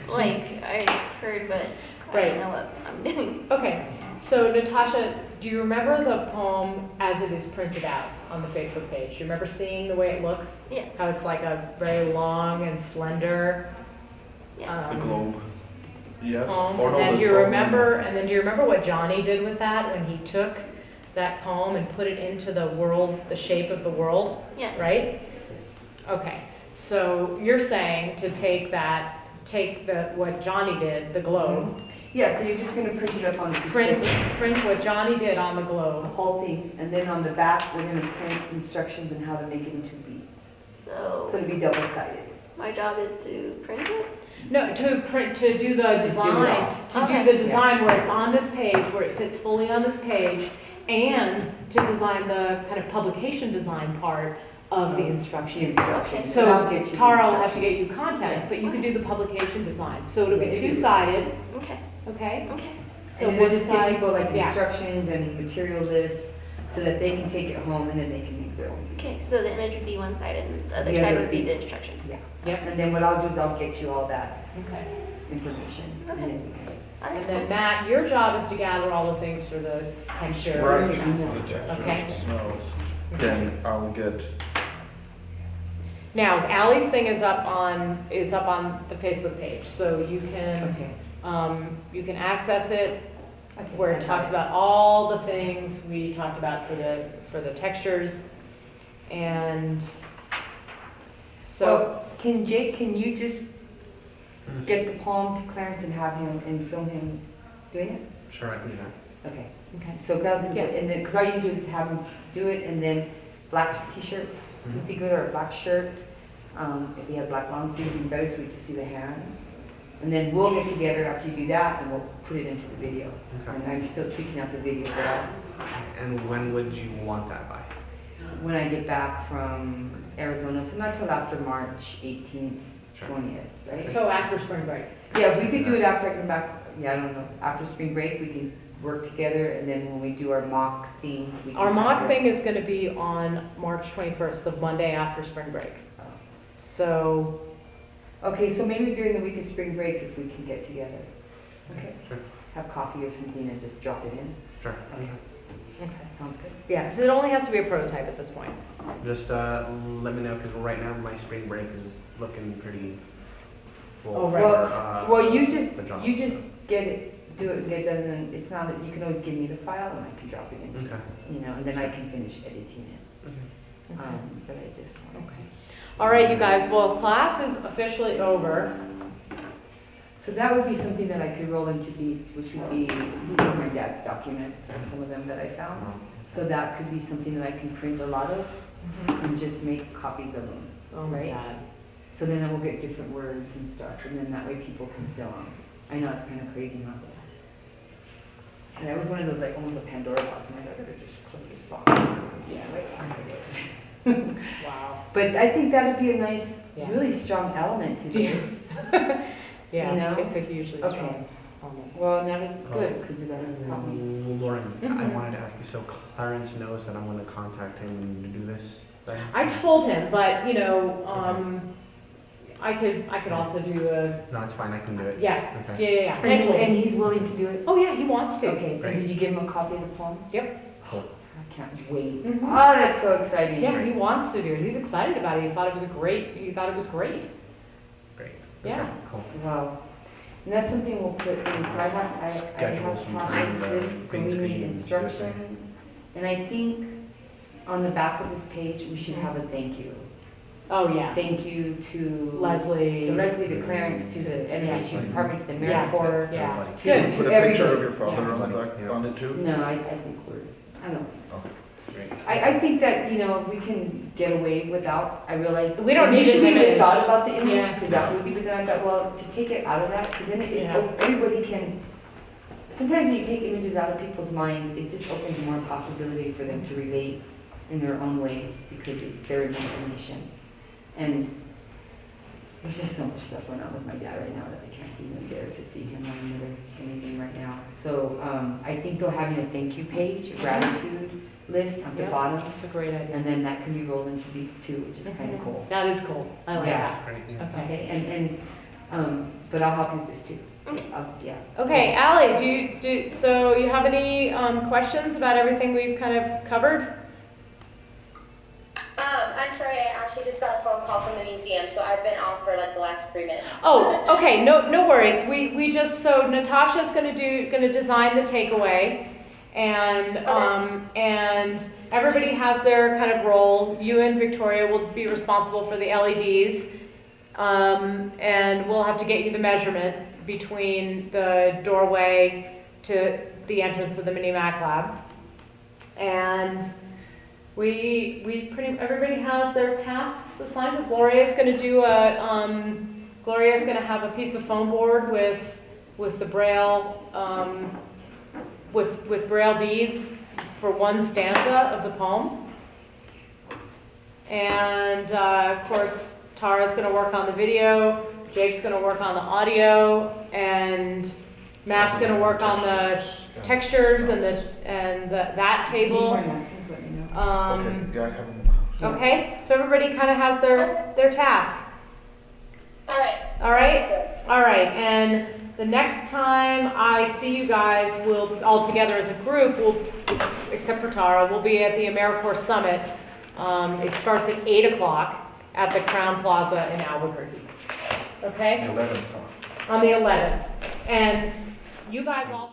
Speaker 5: Like, I heard, but I
Speaker 2: Right.
Speaker 5: don't know what I'm doing.
Speaker 2: Okay, so Natasha, do you remember the poem as it is printed out on the Facebook page? Do you remember seeing the way it looks?
Speaker 5: Yeah.
Speaker 2: How it's like a very long and slender
Speaker 5: Yes.
Speaker 3: The globe. Yes.
Speaker 2: poem?
Speaker 3: Or
Speaker 2: And
Speaker 3: no,
Speaker 2: then
Speaker 3: the
Speaker 2: do you
Speaker 3: globe.
Speaker 2: remember what Johnny did with that when he took that poem and put it into the world, the shape of the world,
Speaker 5: Yeah.
Speaker 2: right?
Speaker 1: Yes.
Speaker 2: Okay, so you're saying to take what Johnny did, the globe,
Speaker 1: Yeah, so you're just gonna print it up on the
Speaker 2: print
Speaker 1: display.
Speaker 2: what Johnny did on the
Speaker 1: The
Speaker 2: globe.
Speaker 1: whole thing, and then on the back, we're gonna print instructions on how to make it into beads. So
Speaker 5: So
Speaker 1: it'll be double-sided.
Speaker 5: my job is to print it?
Speaker 2: No, to do the
Speaker 1: Just do it
Speaker 2: design,
Speaker 1: all.
Speaker 2: to
Speaker 5: Okay.
Speaker 2: do the design where it's on this page, where it fits fully on this page, and to design the kind of publication design part of the
Speaker 1: The
Speaker 2: instructions.
Speaker 1: instructions. And I'll
Speaker 2: So
Speaker 1: get you the
Speaker 2: Tara will have to get
Speaker 1: instructions.
Speaker 2: you content, but you can do the publication design. So it'll be
Speaker 1: Yeah, it is.
Speaker 2: two-sided,
Speaker 5: Okay,
Speaker 2: okay?
Speaker 5: okay.
Speaker 2: So
Speaker 1: And then
Speaker 2: one
Speaker 1: we'll just give
Speaker 2: side,
Speaker 1: people like
Speaker 2: yeah.
Speaker 1: instructions and material lists, so that they can take it home and then they can make their own.
Speaker 5: Okay, so the image would be one side and the other
Speaker 1: The
Speaker 5: side
Speaker 1: other
Speaker 5: would be
Speaker 1: would
Speaker 5: the instructions.
Speaker 1: Yeah.
Speaker 2: Yep.
Speaker 1: And then what I'll do is I'll get you all that
Speaker 2: Okay.
Speaker 1: information. And
Speaker 5: Okay.
Speaker 1: then-
Speaker 5: All
Speaker 2: And
Speaker 5: right,
Speaker 2: then
Speaker 5: cool.
Speaker 2: Matt, your job is to gather all the things for the texture.
Speaker 3: Right.
Speaker 1: Yeah.
Speaker 3: The textures,
Speaker 2: Okay.
Speaker 3: the smells. Then I'll get,
Speaker 2: Now, Ally's thing is up on the Facebook page, so you can,
Speaker 1: Okay.
Speaker 2: you can access it where it talks about all the things we talked about for the textures. And so,
Speaker 1: So, can you just get the poem to Clarence and have him, and film him doing it?
Speaker 7: Sure, I can do that.
Speaker 1: Okay.
Speaker 2: okay.
Speaker 1: So, and then, because all you do is have him do it, and then black t-shirt would be good, or a black shirt. If you have black long sleeves, even better, so we just see the hands. And then we'll get together after you do that, and we'll put it into the video.
Speaker 7: Okay.
Speaker 1: And I'm still tweaking out the video, but
Speaker 7: And when would you want that by?
Speaker 1: when I get back from Arizona, so not till after March 18th,
Speaker 7: Sure.
Speaker 1: 20th, right?
Speaker 2: So after spring break.
Speaker 1: Yeah, we could do it after I come back, yeah, I don't know, after spring break, we can work together, and then when we do our mock thing, we can.
Speaker 2: Our mock
Speaker 1: have it.
Speaker 2: thing is gonna be on March 21st, the Monday after spring break. So,
Speaker 1: Okay, so maybe during the week of spring break, if we can get together. Okay.
Speaker 7: Sure.
Speaker 1: Have coffee or something and just drop it in.
Speaker 7: Sure.
Speaker 1: Okay,
Speaker 2: okay.
Speaker 1: sounds good.
Speaker 2: Yeah, because it only has to be a prototype at this point.
Speaker 7: Just let me know, because right now my spring break is looking pretty full.
Speaker 2: Oh, right.
Speaker 7: for,
Speaker 1: Well, you just
Speaker 7: the job,
Speaker 1: get it, do it and get it done, and then it's not that, you can always give me the file and I can drop it into,
Speaker 7: Okay.
Speaker 1: you know, and then I can finish editing it.
Speaker 7: Okay.
Speaker 1: But I just wanted to.
Speaker 2: All right, you guys, well, class is officially over.
Speaker 1: So that would be something that I could roll into Beats, which would be, these are my dad's documents, or some of them that I found. So that could be something that I can print a lot of and just make copies of them.
Speaker 2: Oh my
Speaker 1: Right.
Speaker 2: God.
Speaker 1: So then I will get different words and stuff, and then that way people can fill them. I know it's kind of crazy, huh? And that was one of those, like, almost a Pandora box, and I gotta just close this box. Yeah, right.
Speaker 2: Wow.
Speaker 1: But I think that would be a nice,
Speaker 2: Yeah.
Speaker 1: really strong element to this.
Speaker 2: Yeah,
Speaker 1: You know?
Speaker 2: it's a hugely
Speaker 1: Okay.
Speaker 2: strong element.
Speaker 1: Well, now it's good, because it doesn't help me.
Speaker 7: Lauren, I
Speaker 2: Mhm.
Speaker 7: wanted to ask you, so Clarence knows that I'm going to contact him to do this thing?
Speaker 2: I told him, but, you know, I could also do
Speaker 7: No, it's fine, I can do it.
Speaker 2: yeah,
Speaker 7: Okay.
Speaker 2: yeah. I told him.
Speaker 1: And he's willing to do it?
Speaker 2: Oh, yeah, he wants to.
Speaker 1: Okay,
Speaker 7: Great.
Speaker 1: and did you give him a copy of the poem?
Speaker 7: Cool.
Speaker 1: I can't wait.
Speaker 2: Mhm.
Speaker 1: Oh, that's so exciting.
Speaker 2: Yeah, he wants to do it. He's excited about it. He thought it was great.
Speaker 7: Great.
Speaker 2: Yeah.
Speaker 7: Okay, cool.
Speaker 1: Wow. And that's something we'll put in, so I have
Speaker 7: Schedule some
Speaker 1: copies
Speaker 7: kind
Speaker 1: of
Speaker 7: of
Speaker 1: this, so
Speaker 7: green
Speaker 1: we need
Speaker 7: screen,
Speaker 1: instructions. And I think on the back of this page, we should have a thank you.
Speaker 2: Oh, yeah.
Speaker 1: Thank you to
Speaker 2: Leslie.
Speaker 1: to Clarence, to the Education
Speaker 2: Yes.
Speaker 1: Department, to the
Speaker 2: Yeah.
Speaker 1: AmeriCorps.
Speaker 2: Yeah.
Speaker 7: Everybody.
Speaker 1: To-
Speaker 3: Should we
Speaker 1: to
Speaker 3: put a picture of
Speaker 1: everybody.
Speaker 3: your father
Speaker 2: Yeah.
Speaker 3: on the back, on it too?
Speaker 1: No, I think I don't think so.
Speaker 7: Great.
Speaker 1: I think that, you know, we can get away without, I realize.
Speaker 2: We don't need his
Speaker 1: initially we
Speaker 2: image.
Speaker 1: thought about the image,
Speaker 2: Yeah.
Speaker 1: because that would be, but then I thought, well, to take it out of that, because then it's,
Speaker 2: Yeah.
Speaker 1: everybody can, sometimes when you take images out of people's minds, it just opens more possibility for them to relate in their own ways, because it's their imagination. And there's just so much stuff going on with my dad right now that I can't even bear to see him on anything right now. So, I think they'll have a thank you page, a gratitude list at the
Speaker 2: Yeah.
Speaker 1: bottom.
Speaker 2: That's a great idea.
Speaker 1: And then that can be rolled into Beats too, which is kind of cool.
Speaker 2: That is cool. I like
Speaker 1: Yeah.
Speaker 2: that.
Speaker 7: Great, yeah.
Speaker 2: Okay.
Speaker 1: Okay, but I'll help you with this too. Yeah.
Speaker 2: Okay, Ally, so you have any questions about everything we've kind of covered?
Speaker 5: I'm sorry, I actually just got a phone call from the museum, so I've been off for like the last 3 minutes.
Speaker 2: Oh, okay, no worries. We just, so Natasha's gonna design the takeaway, and everybody has their kind of role. You and Victoria will be responsible for the LEDs, and we'll have to get you the measurement between the doorway to the entrance of the mini Mac lab. And everybody has their tasks assigned. Gloria's gonna have a piece of foam board with the braille, with braille beads for one stanza of the poem. And, of course, Tara's gonna work on the video, Jake's gonna work on the audio, and Matt's gonna work on the textures and that
Speaker 1: Need more
Speaker 2: table.
Speaker 1: napkins, let me know.
Speaker 3: Okay, yeah, I have them.
Speaker 2: Okay, so everybody kind of has their task.
Speaker 5: All right.
Speaker 2: All right?
Speaker 5: Sounds good.
Speaker 2: All right, and the next time I see you guys, we'll, all together as a group, except for Tara, we'll be at the AmeriCorps Summit. It starts at 8 o'clock at the Crown Plaza in Albuquerque. Okay?
Speaker 3: 11th, huh?
Speaker 2: On the 11th. And you guys all